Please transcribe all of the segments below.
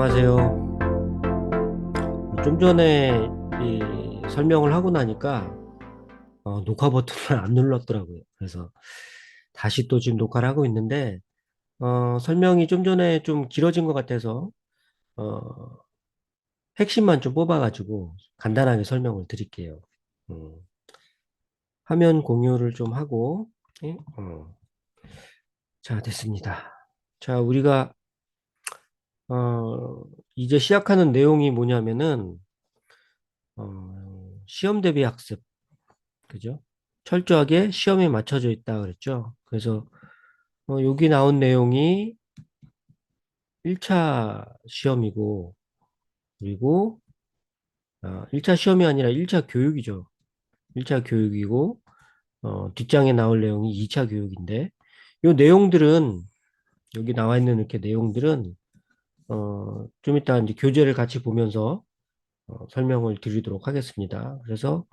안녕하세요. 좀 전에 이 설명을 하고 나니까 녹화 버튼을 안 눌렀더라고요. 그래서 다시 또 지금 녹화를 하고 있는데 설명이 좀 전에 좀 길어진 것 같아서 어, 핵심만 좀 뽑아가지고 간단하게 설명을 드릴게요. 음, 화면 공유를 좀 하고 예? 자, 됐습니다. 자, 우리가 이제 시작하는 내용이 뭐냐면은 시험 대비 학습, 그죠? 철저하게 시험에 맞춰져 있다 그랬죠. 그래서 여기 나온 내용이 1차 시험이고, 그리고 1차 시험이 아니라 1차 교육이죠. 1차 교육이고 뒷장에 나올 내용이 2차 교육인데, 이 내용들은, 여기 나와 있는 이렇게 내용들은 좀 이따 이제 교재를 같이 보면서 설명을 드리도록 하겠습니다. 그래서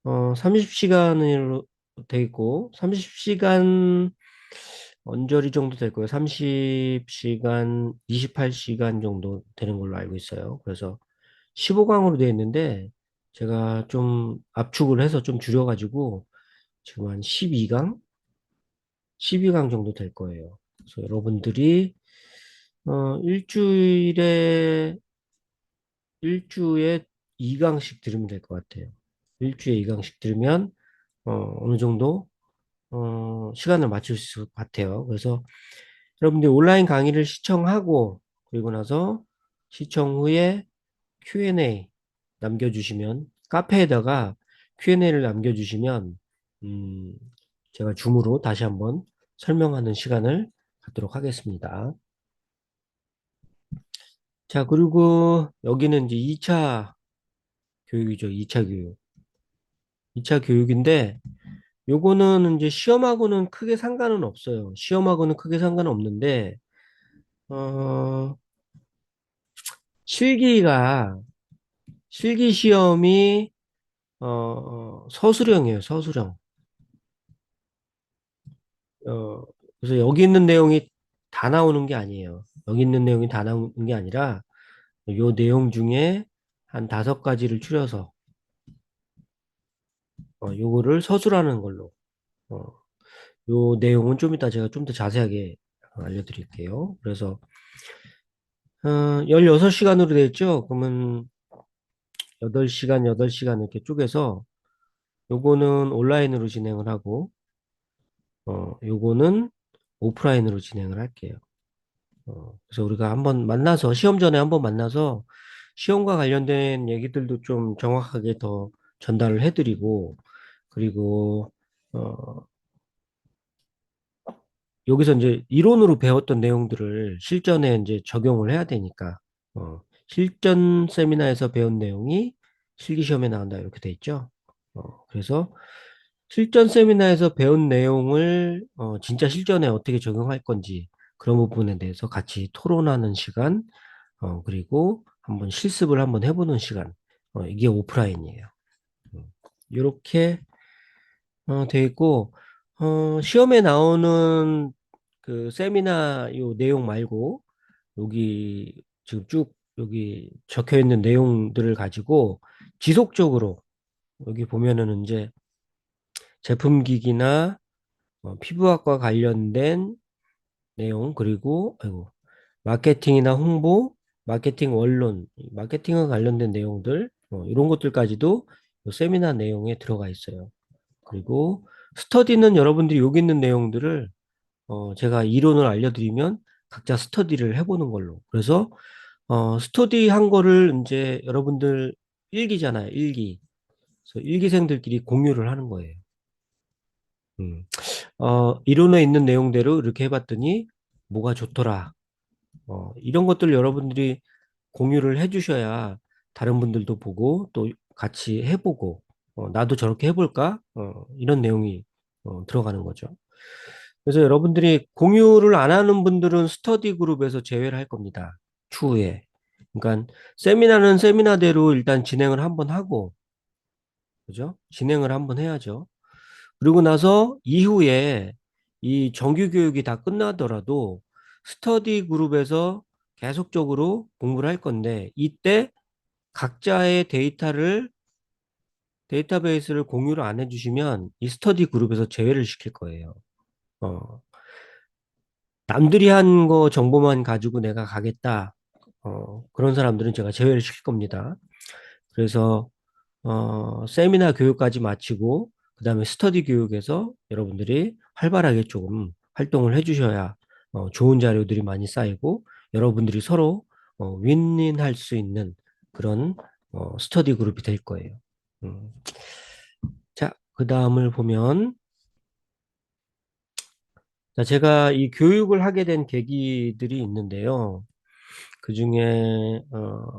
30시간으로 돼 있고, 30시간 언저리 정도 될 거예요. 30시간, 28시간 정도 되는 걸로 알고 있어요. 그래서 15강으로 되어 있는데, 제가 좀 압축을 해서 좀 줄여가지고, 지금 한 12강? 12강 정도 될 거예요. 그래서 여러분들이, 일주에 2강씩 들으면 될 것 같아요. 일주에 2강씩 들으면, 어느 정도, 시간을 맞출 수 있을 것 같아요. 그래서 여러분들 온라인 강의를 시청하고, 그리고 나서 시청 후에 Q&A 남겨주시면, 카페에다가 Q&A를 남겨주시면, 음, 제가 줌으로 다시 한번 설명하는 시간을 갖도록 하겠습니다. 자, 그리고 여기는 이제 2차 교육이죠. 2차 교육. 2차 교육인데, 요거는 이제 시험하고는 크게 상관은 없어요. 시험하고는 크게 상관은 없는데, 어, 실기가, 실기 시험이, 서술형이에요, 서술형. 그래서 여기 있는 내용이 다 나오는 게 아니에요. 여기 있는 내용이 다 나오는 게 아니라, 요 내용 중에 한 5가지를 추려서, 요거를 서술하는 걸로, 어, 요 내용은 좀 이따 제가 좀 더 자세하게 알려드릴게요. 그래서, 16시간으로 되어 있죠? 그러면 8시간, 8시간 이렇게 쪼개서, 요거는 온라인으로 진행을 하고, 요거는 오프라인으로 진행을 할게요. 그래서 우리가 한번 만나서, 시험 전에 한번 만나서, 시험과 관련된 얘기들도 좀 정확하게 더 전달을 해드리고, 그리고, 어, 여기서 이제 이론으로 배웠던 내용들을 실전에 이제 적용을 해야 되니까, 실전 세미나에서 배운 내용이 실기시험에 나온다, 이렇게 돼 있죠. 그래서 실전 세미나에서 배운 내용을 진짜 실전에 어떻게 적용할 건지 그런 부분에 대해서 같이 토론하는 시간, 그리고 한번 실습을 한번 해보는 시간, 이게 오프라인이에요. 이렇게 돼 있고, 시험에 나오는 그 세미나 요 내용 말고 여기 지금 쭉 여기 적혀 있는 내용들을 가지고 지속적으로 여기 보면은 이제 제품기기나 피부학과 관련된 내용, 그리고 아이고, 마케팅이나 홍보, 마케팅 원론, 마케팅과 관련된 내용들, 이런 것들까지도 요 세미나 내용에 들어가 있어요. 그리고 스터디는 여러분들이 여기 있는 내용들을 제가 이론을 알려드리면 각자 스터디를 해보는 걸로. 그래서 스터디 한 거를 이제 여러분들 일기잖아요, 일기. 그래서 일기생들끼리 공유를 하는 거예요. 음. 이론에 있는 내용대로 이렇게 해봤더니 뭐가 좋더라. 이런 것들 여러분들이 공유를 해주셔야 다른 분들도 보고 또 같이 해보고, 나도 저렇게 해볼까? 이런 내용이 들어가는 거죠. 그래서 여러분들이 공유를 안 하는 분들은 스터디 그룹에서 제외를 할 겁니다. 추후에. 그러니까 세미나는 세미나대로 일단 진행을 한번 하고, 그죠? 진행을 한번 해야죠. 그리고 나서 이후에 이 정규 교육이 다 끝나더라도 스터디 그룹에서 계속적으로 공부를 할 건데 이때 각자의 데이터베이스를 공유를 안 해주시면 이 스터디 그룹에서 제외를 시킬 거예요. 어, 남들이 한 거 정보만 가지고 내가 가겠다. 그런 사람들은 제가 제외를 시킬 겁니다. 그래서 세미나 교육까지 마치고 그다음에 스터디 교육에서 여러분들이 활발하게 조금 활동을 해주셔야 좋은 자료들이 많이 쌓이고 여러분들이 서로 윈윈할 수 있는 그런 스터디 그룹이 될 거예요. 음. 자, 그 다음을 보면 자, 제가 이 교육을 하게 된 계기들이 있는데요. 그 중에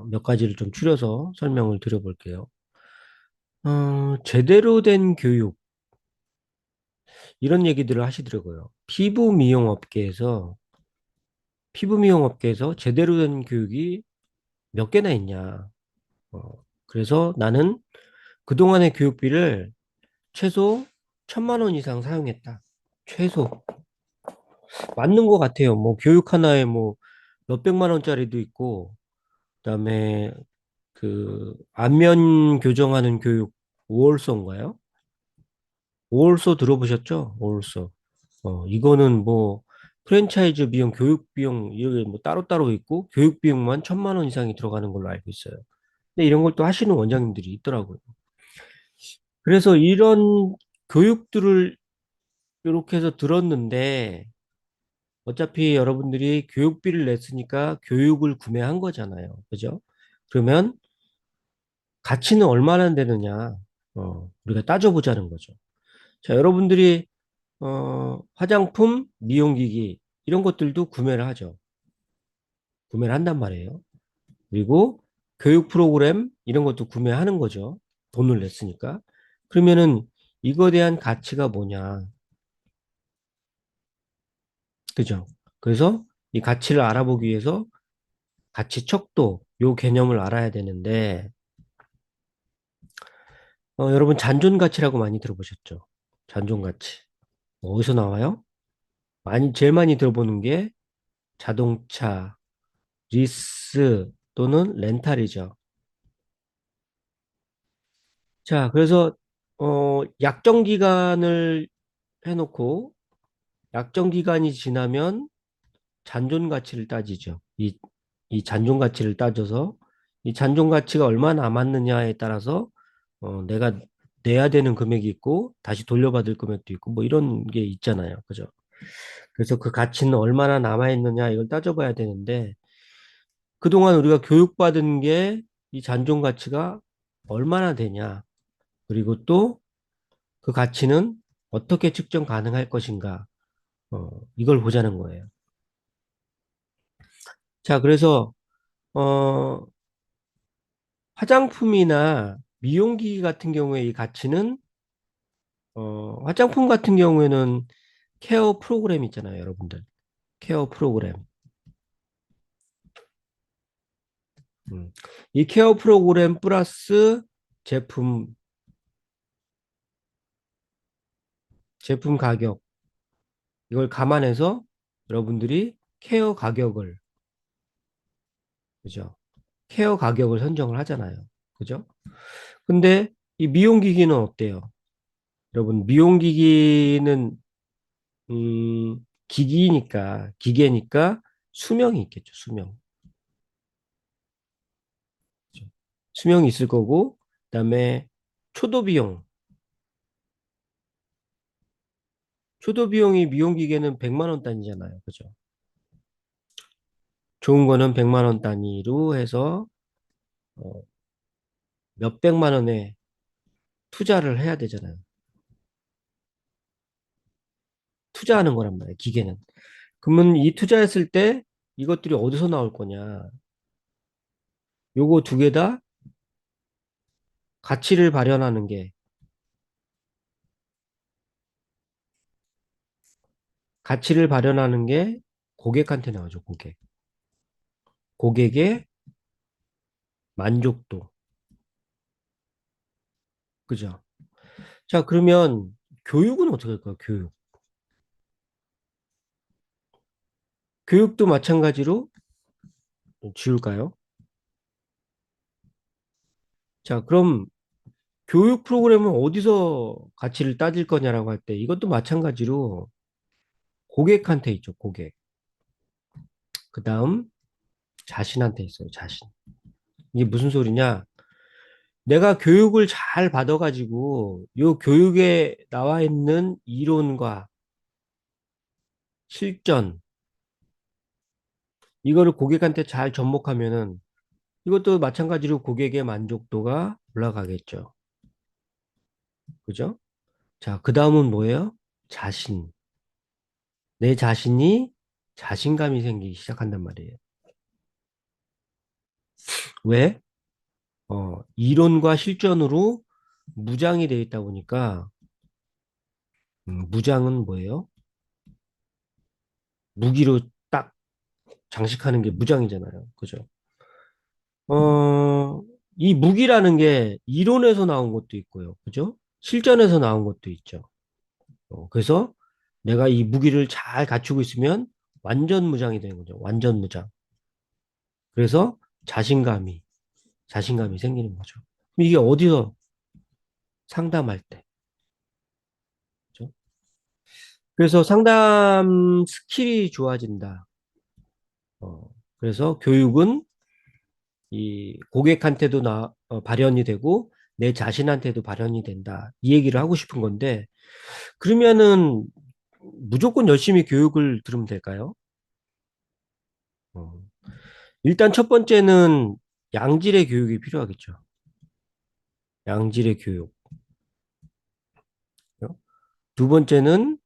몇 가지를 좀 추려서 설명을 드려볼게요. 제대로 된 교육 이런 얘기들을 하시더라고요. 피부 미용 업계에서 제대로 된 교육이 몇 개나 있냐. 어, 그래서 나는 그동안의 교육비를 최소 1,000만 원 이상 사용했다. 최소. 맞는 것 같아요. 뭐 교육 하나에 뭐 몇백만 원짜리도 있고, 그다음에 그 안면 교정하는 교육 오월서인가요? 오월서 들어보셨죠? 오월서. 이거는 뭐 프랜차이즈 비용, 교육 비용 이게 뭐 따로따로 있고 교육 비용만 1,000만 원 이상이 들어가는 걸로 알고 있어요. 근데 이런 걸 또 하시는 원장님들이 있더라고요. 그래서 이런 교육들을 이렇게 해서 들었는데 어차피 여러분들이 교육비를 냈으니까 교육을 구매한 거잖아요. 그죠? 그러면 가치는 얼마나 되느냐? 우리가 따져보자는 거죠. 자, 여러분들이 화장품, 미용기기 이런 것들도 구매를 하죠. 구매를 한단 말이에요. 그리고 교육 프로그램 이런 것도 구매하는 거죠. 돈을 냈으니까. 그러면은 이거에 대한 가치가 뭐냐. 그죠? 그래서 이 가치를 알아보기 위해서 가치 척도 요 개념을 알아야 되는데 여러분 잔존 가치라고 많이 들어보셨죠? 잔존 가치. 어디서 나와요? 제일 많이 들어보는 게 자동차, 리스 또는 렌탈이죠. 자, 그래서 약정 기간을 해놓고 약정 기간이 지나면 잔존 가치를 따지죠. 이 잔존 가치를 따져서 이 잔존 가치가 얼마 남았느냐에 따라서 내가 내야 되는 금액이 있고 다시 돌려받을 금액도 있고 뭐 이런 게 있잖아요. 그죠? 그래서 그 가치는 얼마나 남아 있느냐 이걸 따져봐야 되는데 그동안 우리가 교육받은 게 이 잔존 가치가 얼마나 되냐 그리고 또 그 가치는 어떻게 측정 가능할 것인가 이걸 보자는 거예요. 자, 그래서 어, 화장품이나 미용기기 같은 경우에 이 가치는 화장품 같은 경우에는 케어 프로그램 있잖아요, 여러분들. 케어 프로그램. 음. 이 케어 프로그램 플러스 제품 제품 가격 이걸 감안해서 여러분들이 케어 가격을 그죠? 케어 가격을 선정을 하잖아요. 그죠? 근데 이 미용기기는 어때요? 여러분 미용기기는 기계니까 수명이 있겠죠. 그죠? 수명이 있을 거고 그다음에 초도 비용 초도 비용이 미용기계는 100만 원 단위잖아요. 그죠? 좋은 거는 100만 원 단위로 해서 어, 몇백만 원에 투자를 해야 되잖아요. 투자하는 거란 말이에요. 기계는. 그러면 이 투자했을 때 이것들이 어디서 나올 거냐? 요거 두 개 다 가치를 발현하는 게 가치를 발현하는 게 고객한테 나오죠. 고객의 만족도. 그죠? 자, 그러면 교육은 어떻게 할까요? 교육도 마찬가지로 지울까요? 자, 그럼 교육 프로그램은 어디서 가치를 따질 거냐라고 할 때 이것도 마찬가지로 고객한테 있죠, 고객. 그 다음 자신한테 있어요, 자신. 이게 무슨 소리냐? 내가 교육을 잘 받아가지고 요 교육에 나와 있는 이론과 실전 이거를 고객한테 잘 접목하면은 이것도 마찬가지로 고객의 만족도가 올라가겠죠. 그죠? 자, 그 다음은 뭐예요? 자신. 내 자신이 자신감이 생기기 시작한단 말이에요. 왜? 이론과 실전으로 무장이 되어 있다 보니까, 무장은 뭐예요? 무기로 딱 장식하는 게 무장이잖아요. 그죠? 어, 이 무기라는 게 이론에서 나온 것도 있고요. 그죠? 실전에서 나온 것도 있죠. 그래서 내가 이 무기를 잘 갖추고 있으면 완전 무장이 되는 거죠. 완전 무장. 그래서 자신감이, 자신감이 생기는 거죠. 그럼 이게 어디서 상담할 때. 그죠? 그래서 상담 스킬이 좋아진다. 그래서 교육은 이 고객한테도 발현이 되고 내 자신한테도 발현이 된다. 이 얘기를 하고 싶은 건데, 그러면은 무조건 열심히 교육을 들으면 될까요? 어, 일단 첫 번째는 양질의 교육이 필요하겠죠. 양질의 교육. 두 번째는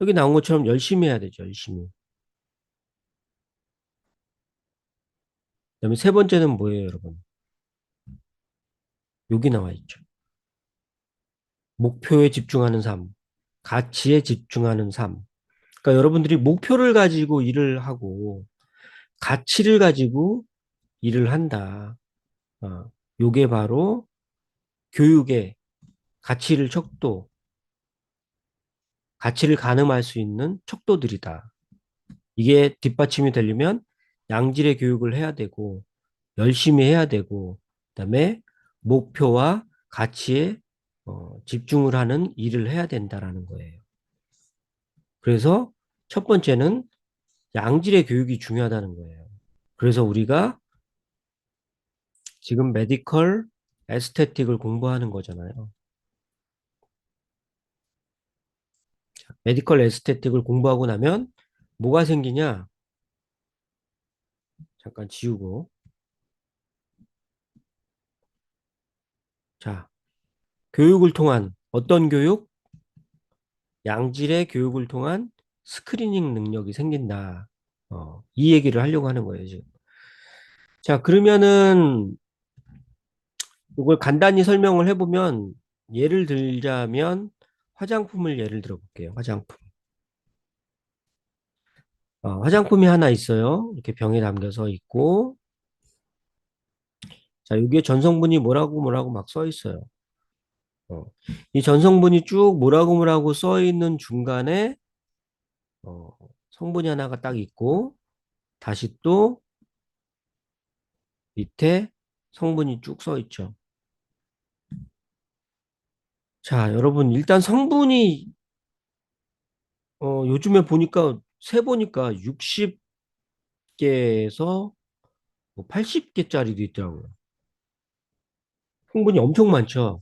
여기 나온 것처럼 열심히 해야 되죠. 열심히. 그다음에 세 번째는 뭐예요, 여러분? 여기 나와 있죠. 목표에 집중하는 삶, 가치에 집중하는 삶. 그러니까 여러분들이 목표를 가지고 일을 하고 가치를 가지고 일을 한다. 요게 바로 교육의 가치를 가치를 가늠할 수 있는 척도들이다. 이게 뒷받침이 되려면 양질의 교육을 해야 되고 열심히 해야 되고 그다음에 목표와 가치에 집중을 하는 일을 해야 된다라는 거예요. 그래서 첫 번째는 양질의 교육이 중요하다는 거예요. 그래서 우리가 지금 메디컬 에스테틱을 공부하는 거잖아요. 메디컬 에스테틱을 공부하고 나면 뭐가 생기냐? 잠깐 지우고. 자, 교육을 통한 어떤 교육? 양질의 교육을 통한 스크리닝 능력이 생긴다. 이 얘기를 하려고 하는 거예요, 지금. 자, 그러면은 이걸 간단히 설명을 해보면 예를 들자면 화장품을 예를 들어 볼게요. 화장품. 화장품이 하나 있어요. 이렇게 병에 담겨서 있고, 자, 여기에 전성분이 뭐라고 뭐라고 막 써 있어요. 어, 이 전성분이 쭉 뭐라고 뭐라고 써 있는 중간에 어, 성분이 하나가 딱 있고, 다시 또 밑에 성분이 쭉 써 있죠. 자, 여러분, 일단 성분이, 요즘에 보니까, 세보니까 60개에서 80개짜리도 있더라고요. 성분이 엄청 많죠.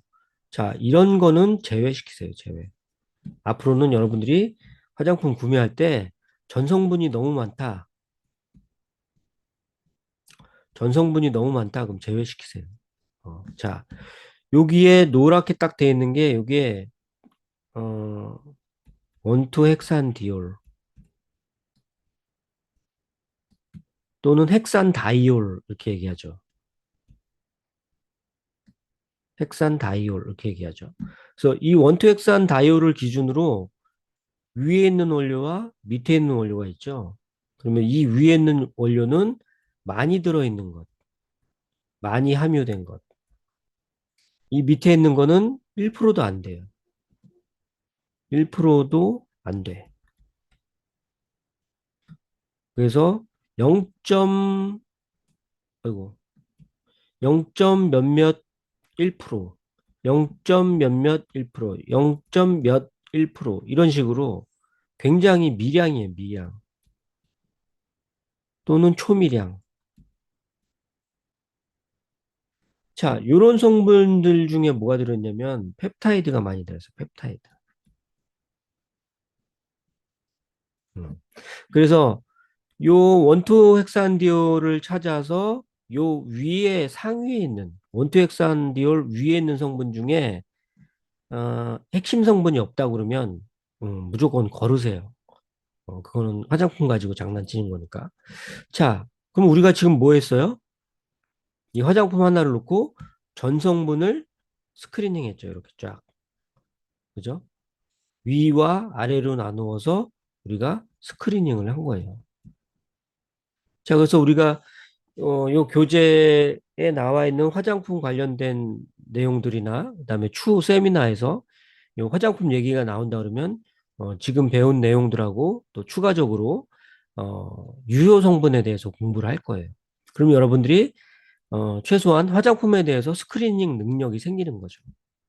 자, 이런 거는 제외시키세요, 제외. 앞으로는 여러분들이 화장품 구매할 때 전성분이 너무 많다. 전성분이 너무 많다. 그럼 제외시키세요. 자, 여기에 노랗게 딱 돼 있는 게, 여기에, 어, 원투 헥산디올 또는 헥산다이올 이렇게 얘기하죠. 헥산다이올 이렇게 얘기하죠. 그래서 이 원투 헥산다이올을 기준으로 위에 있는 원료와 밑에 있는 원료가 있죠. 그러면 이 위에 있는 원료는 많이 들어있는 것, 많이 함유된 것. 이 밑에 있는 거는 1%도 안 돼요. 1%도 안 돼. 그래서 0. 아이고, 0점 몇몇 1%, 0점 몇몇 1%, 0점 몇 1% 이런 식으로 굉장히 미량이에요, 미량. 또는 초미량. 자, 요런 성분들 중에 뭐가 들었냐면 펩타이드가 많이 들어있어요. 펩타이드. 음. 그래서 요 원투 헥산디올을 찾아서 요 위에 상위에 있는 원투 헥산디올 위에 있는 성분 중에 핵심 성분이 없다 그러면 무조건 거르세요. 그거는 화장품 가지고 장난치는 거니까. 자, 그럼 우리가 지금 뭐 했어요? 이 화장품 하나를 놓고 전 성분을 스크리닝 했죠. 이렇게 쫙. 그죠? 위와 아래로 나누어서 우리가 스크리닝을 한 거예요. 자, 그래서 우리가 요 교재에 나와 있는 화장품 관련된 내용들이나 그다음에 추후 세미나에서 요 화장품 얘기가 나온다 그러면 지금 배운 내용들하고 또 추가적으로 유효 성분에 대해서 공부를 할 거예요. 그럼 여러분들이 최소한 화장품에 대해서 스크리닝 능력이 생기는 거죠.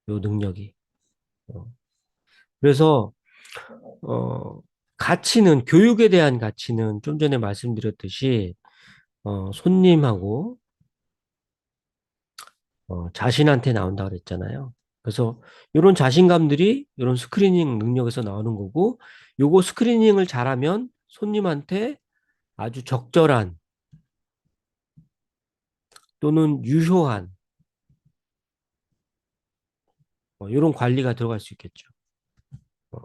요 능력이. 어, 그래서 어, 가치는 교육에 대한 가치는 좀 전에 말씀드렸듯이 손님하고 자신한테 나온다 그랬잖아요. 그래서 이런 자신감들이 이런 스크리닝 능력에서 나오는 거고 요거 스크리닝을 잘하면 손님한테 아주 적절한 또는 유효한 이런 관리가 들어갈 수 있겠죠. 어,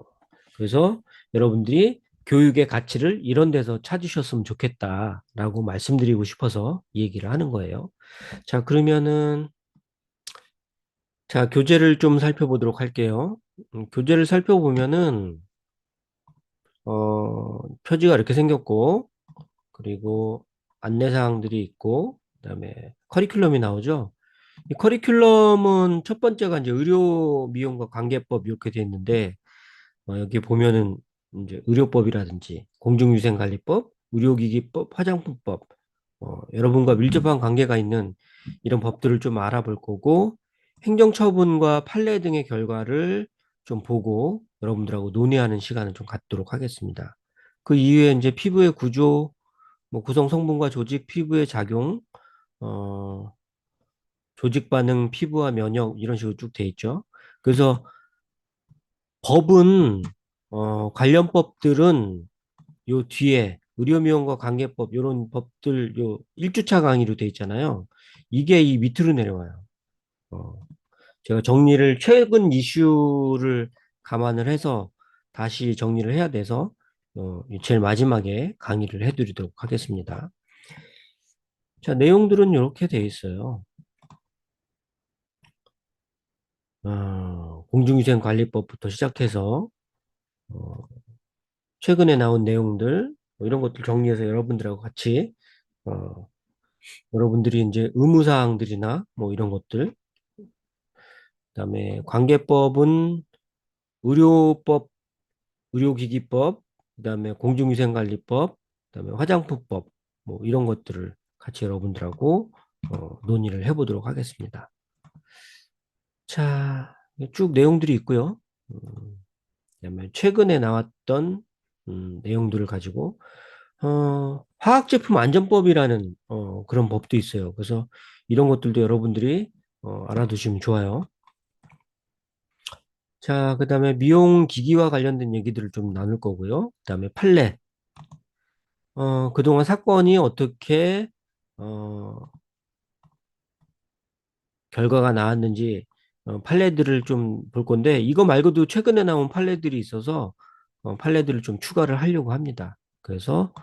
그래서 여러분들이 교육의 가치를 이런 데서 찾으셨으면 좋겠다라고 말씀드리고 싶어서 이 얘기를 하는 거예요. 자, 그러면은 자, 교재를 좀 살펴보도록 할게요. 교재를 살펴보면은 표지가 이렇게 생겼고 그리고 안내사항들이 있고 그다음에 커리큘럼이 나오죠. 이 커리큘럼은 첫 번째가 이제 의료 미용과 관계법 이렇게 돼 있는데 여기 보면은 이제 의료법이라든지 공중위생관리법, 의료기기법, 화장품법 여러분과 밀접한 관계가 있는 이런 법들을 좀 알아볼 거고 행정처분과 판례 등의 결과를 좀 보고 여러분들하고 논의하는 시간을 좀 갖도록 하겠습니다. 그 이후에 이제 피부의 구조, 뭐 구성 성분과 조직, 피부의 작용, 어, 조직 반응, 피부와 면역 이런 식으로 쭉 돼 있죠. 그래서 법은 관련 법들은 요 뒤에 의료미용과 관계법 요런 법들 요 1주차 강의로 돼 있잖아요. 이게 이 밑으로 내려와요. 어, 제가 정리를 최근 이슈를 감안을 해서 다시 정리를 해야 돼서 이 제일 마지막에 강의를 해드리도록 하겠습니다. 자, 내용들은 이렇게 돼 있어요. 공중위생관리법부터 시작해서 어, 최근에 나온 내용들 뭐 이런 것들 정리해서 여러분들하고 같이 어, 여러분들이 이제 의무사항들이나 뭐 이런 것들 그다음에 관계법은 의료법, 의료기기법, 그다음에 공중위생관리법, 그다음에 화장품법 뭐 이런 것들을 같이 여러분들하고 논의를 해보도록 하겠습니다. 자, 쭉 내용들이 있고요. 그다음에 최근에 나왔던 내용들을 가지고 화학제품 안전법이라는 그런 법도 있어요. 그래서 이런 것들도 여러분들이 알아두시면 좋아요. 자, 그다음에 미용 기기와 관련된 얘기들을 좀 나눌 거고요. 그다음에 판례. 그동안 사건이 어떻게 어, 결과가 나왔는지 판례들을 좀 볼 건데 이거 말고도 최근에 나온 판례들이 있어서 판례들을 좀 추가를 하려고 합니다. 그래서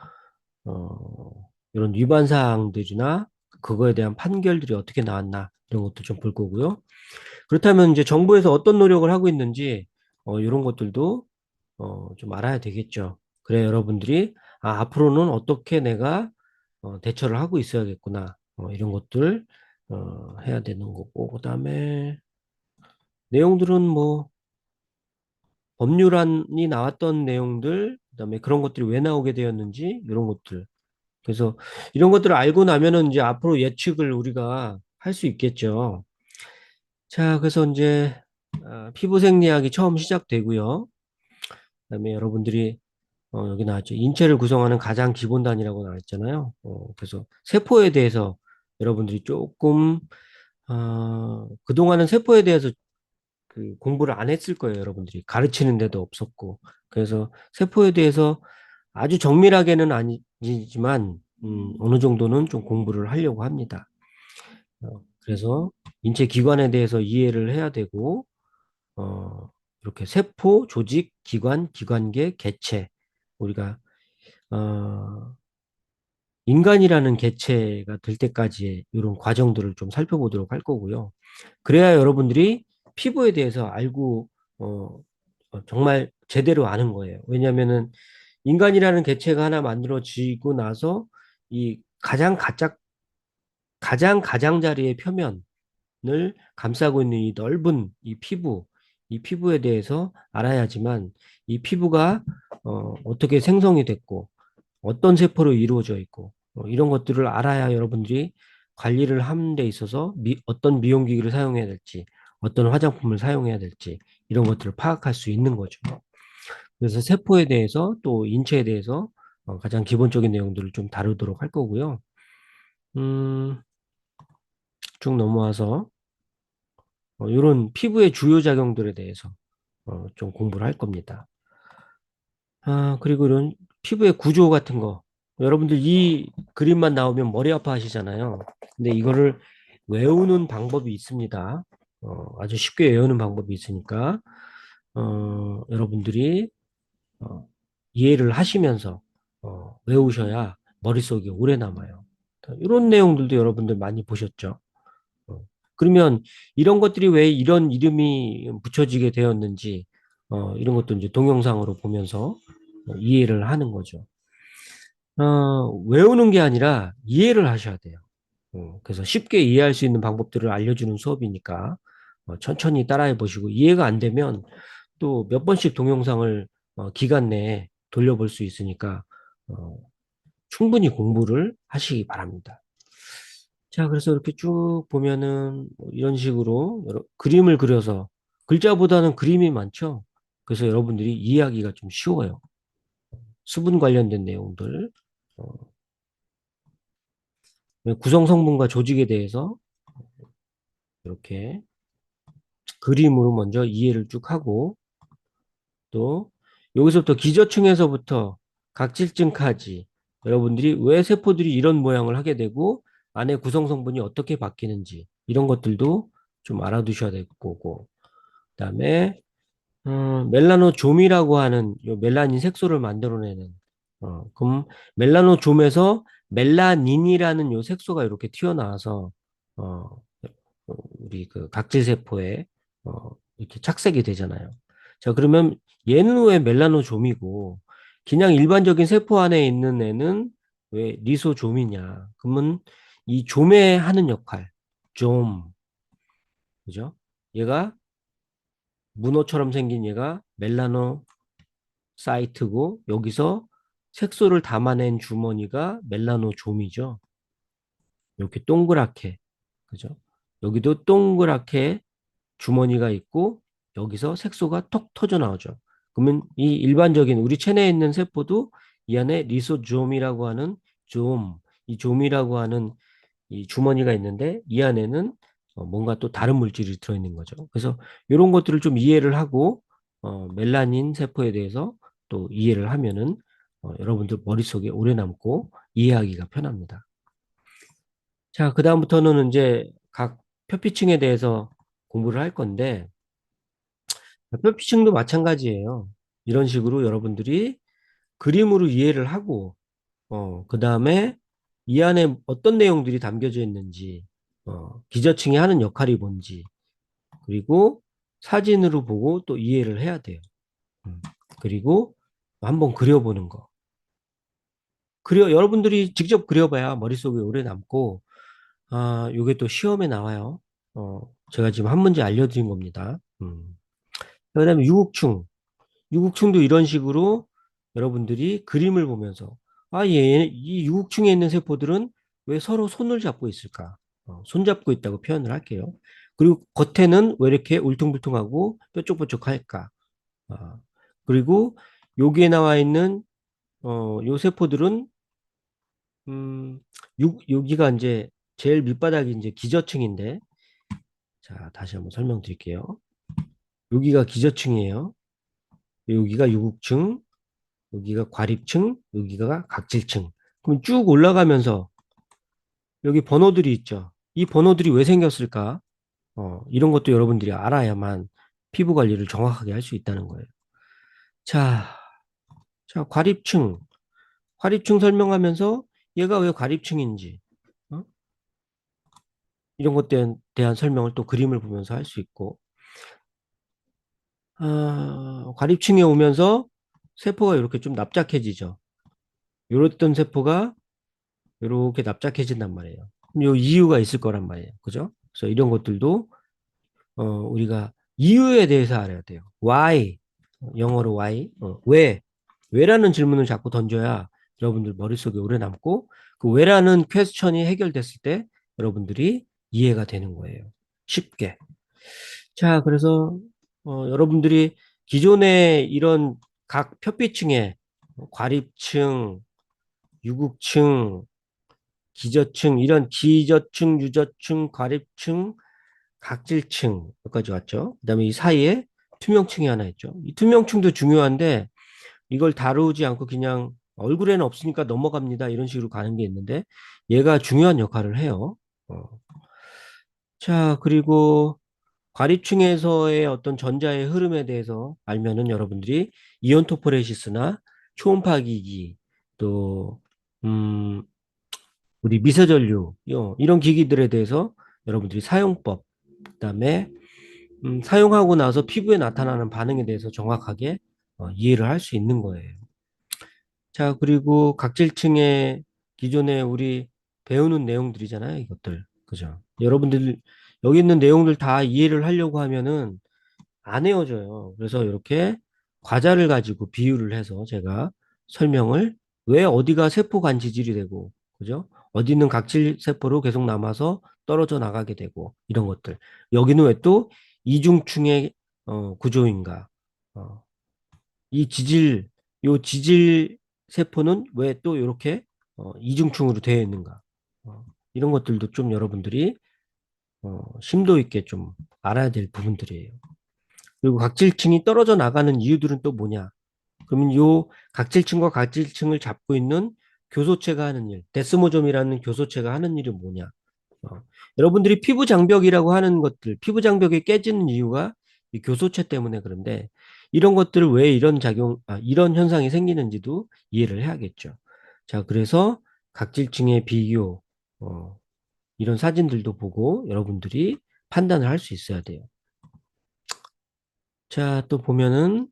이런 위반 사항들이나 그거에 대한 판결들이 어떻게 나왔나 이런 것도 좀 볼 거고요. 그렇다면 이제 정부에서 어떤 노력을 하고 있는지 이런 것들도 좀 알아야 되겠죠. 그래 여러분들이 앞으로는 어떻게 내가 대처를 하고 있어야겠구나 이런 것들 해야 되는 거고 그다음에 내용들은 뭐 법률안이 나왔던 내용들 그다음에 그런 것들이 왜 나오게 되었는지 이런 것들 그래서 이런 것들을 알고 나면은 이제 앞으로 예측을 우리가 할 수 있겠죠. 자, 그래서 이제 피부 생리학이 처음 시작되고요. 그다음에 여러분들이 여기 나왔죠. 인체를 구성하는 가장 기본 단위라고 나왔잖아요. 그래서 세포에 대해서 여러분들이 조금 그동안은 세포에 대해서 그 공부를 안 했을 거예요, 여러분들이. 가르치는 데도 없었고. 그래서 세포에 대해서 아주 정밀하게는 아니지만, 어느 정도는 좀 공부를 하려고 합니다. 그래서 인체 기관에 대해서 이해를 해야 되고, 이렇게 세포, 조직, 기관, 기관계, 개체. 우리가, 어, 인간이라는 개체가 될 때까지의 이런 과정들을 좀 살펴보도록 할 거고요. 그래야 여러분들이 피부에 대해서 알고 어, 정말 제대로 아는 거예요. 왜냐하면은 인간이라는 개체가 하나 만들어지고 나서 이 가장 가장자리의 표면을 감싸고 있는 이 넓은 이 피부에 대해서 알아야지만 이 피부가 어떻게 생성이 됐고 어떤 세포로 이루어져 있고 이런 것들을 알아야 여러분들이 관리를 하는 데 있어서 어떤 미용기기를 사용해야 될지 어떤 화장품을 사용해야 될지 이런 것들을 파악할 수 있는 거죠. 그래서 세포에 대해서 또 인체에 대해서 가장 기본적인 내용들을 좀 다루도록 할 거고요. 음, 쭉 넘어와서 이런 피부의 주요 작용들에 대해서 좀 공부를 할 겁니다. 그리고 이런 피부의 구조 같은 거. 여러분들 이 그림만 나오면 머리 아파 하시잖아요. 근데 이거를 외우는 방법이 있습니다. 아주 쉽게 외우는 방법이 있으니까, 여러분들이, 어, 이해를 하시면서, 외우셔야 머릿속에 오래 남아요. 이런 내용들도 여러분들 많이 보셨죠? 어, 그러면 이런 것들이 왜 이런 이름이 붙여지게 되었는지, 이런 것도 이제 동영상으로 보면서 이해를 하는 거죠. 외우는 게 아니라 이해를 하셔야 돼요. 그래서 쉽게 이해할 수 있는 방법들을 알려주는 수업이니까 천천히 따라해 보시고 이해가 안 되면 또 몇 번씩 동영상을 기간 내에 돌려볼 수 있으니까 어, 충분히 공부를 하시기 바랍니다. 자, 그래서 이렇게 쭉 보면은 뭐 이런 식으로 그림을 그려서 글자보다는 그림이 많죠. 그래서 여러분들이 이해하기가 좀 쉬워요. 수분 관련된 내용들, 어, 구성 성분과 조직에 대해서 이렇게 그림으로 먼저 이해를 쭉 하고 또 여기서부터 기저층에서부터 각질층까지 여러분들이 왜 세포들이 이런 모양을 하게 되고 안에 구성 성분이 어떻게 바뀌는지 이런 것들도 좀 알아두셔야 될 거고 그다음에 멜라노좀이라고 하는 요 멜라닌 색소를 만들어내는 그럼 멜라노좀에서 멜라닌이라는 요 색소가 이렇게 튀어나와서 어, 우리 그 각질 세포에 이렇게 착색이 되잖아요. 자, 그러면 얘는 왜 멜라노좀이고 그냥 일반적인 세포 안에 있는 애는 왜 리소좀이냐? 그러면 이 좀에 하는 역할, 좀, 그죠? 얘가 문어처럼 생긴 얘가 멜라노사이트고 여기서 색소를 담아낸 주머니가 멜라노좀이죠. 이렇게 동그랗게, 그죠? 여기도 동그랗게 주머니가 있고 여기서 색소가 톡 터져 나오죠. 그러면 이 일반적인 우리 체내에 있는 세포도 이 안에 리소좀이라고 하는 좀, 이 좀이라고 하는 이 주머니가 있는데 이 안에는 뭔가 또 다른 물질이 들어있는 거죠. 그래서 이런 것들을 좀 이해를 하고 멜라닌 세포에 대해서 또 이해를 하면은 여러분들 머릿속에 오래 남고 이해하기가 편합니다. 자, 그다음부터는 이제 각 표피층에 대해서 공부를 할 건데 뼈피층도 마찬가지예요. 이런 식으로 여러분들이 그림으로 이해를 하고, 그 다음에 이 안에 어떤 내용들이 담겨져 있는지, 기저층이 하는 역할이 뭔지, 그리고 사진으로 보고 또 이해를 해야 돼요. 음, 그리고 한번 그려보는 거. 여러분들이 직접 그려봐야 머릿속에 오래 남고, 요게 또 시험에 나와요. 제가 지금 한 문제 알려드린 겁니다. 그 다음에 유국충. 유국충도 이런 식으로 여러분들이 그림을 보면서 이 유국층에 있는 세포들은 왜 서로 손을 잡고 있을까? 손잡고 있다고 표현을 할게요. 그리고 겉에는 왜 이렇게 울퉁불퉁하고 뾰족뾰족할까? 아, 그리고 여기에 나와 있는 요 세포들은 음, 여기가 이제 제일 밑바닥이 이제 기저층인데, 자, 다시 한번 설명드릴게요. 여기가 기저층이에요. 여기가 유국층, 여기가 과립층, 여기가 각질층. 그럼 쭉 올라가면서 여기 번호들이 있죠. 이 번호들이 왜 생겼을까? 이런 것도 여러분들이 알아야만 피부 관리를 정확하게 할 수 있다는 거예요. 자, 과립층. 과립층 설명하면서 얘가 왜 과립층인지, 어? 이런 것에 대한 설명을 또 그림을 보면서 할 수 있고, 과립층에 오면서 세포가 이렇게 좀 납작해지죠. 이랬던 세포가 이렇게 납작해진단 말이에요. 요 이유가 있을 거란 말이에요. 그죠? 그래서 이런 것들도 우리가 이유에 대해서 알아야 돼요. Why? 영어로 why? 왜? 왜라는 질문을 자꾸 던져야 여러분들 머릿속에 오래 남고 그 왜라는 퀘스천이 해결됐을 때 여러분들이 이해가 되는 거예요. 쉽게. 자, 그래서 여러분들이 기존에 이런 각 표피층에 과립층, 유국층, 기저층, 이런 기저층, 유저층, 과립층, 각질층 여기까지 왔죠. 그다음에 이 사이에 투명층이 하나 있죠. 이 투명층도 중요한데 이걸 다루지 않고 그냥 얼굴에는 없으니까 넘어갑니다. 이런 식으로 가는 게 있는데 얘가 중요한 역할을 해요. 어. 자, 그리고 과립층에서의 어떤 전자의 흐름에 대해서 알면은 여러분들이 이온토포레시스나 초음파기기 또 우리 미세전류 이런 기기들에 대해서 여러분들이 사용법 그다음에 사용하고 나서 피부에 나타나는 반응에 대해서 정확하게 이해를 할 수 있는 거예요. 자, 그리고 각질층의 기존에 우리 배우는 내용들이잖아요, 이것들. 그죠? 여러분들 여기 있는 내용들 다 이해를 하려고 하면은 안 헤어져요. 그래서 이렇게 과자를 가지고 비유를 해서 제가 설명을 왜 어디가 세포 간지질이 되고, 그죠? 어디는 각질 세포로 계속 남아서 떨어져 나가게 되고, 이런 것들. 여기는 왜 또 이중충의 구조인가? 어, 이 지질 세포는 왜 또 이렇게 이중충으로 되어 있는가? 이런 것들도 좀 여러분들이 심도 있게 좀 알아야 될 부분들이에요. 그리고 각질층이 떨어져 나가는 이유들은 또 뭐냐? 그러면 요 각질층과 각질층을 잡고 있는 교소체가 하는 일, 데스모점이라는 교소체가 하는 일이 뭐냐? 어, 여러분들이 피부 장벽이라고 하는 것들, 피부 장벽이 깨지는 이유가 이 교소체 때문에 그런데 이런 것들을 왜 이런 현상이 생기는지도 이해를 해야겠죠. 자, 그래서 각질층의 비교, 어, 이런 사진들도 보고 여러분들이 판단을 할 수 있어야 돼요. 자, 또 보면은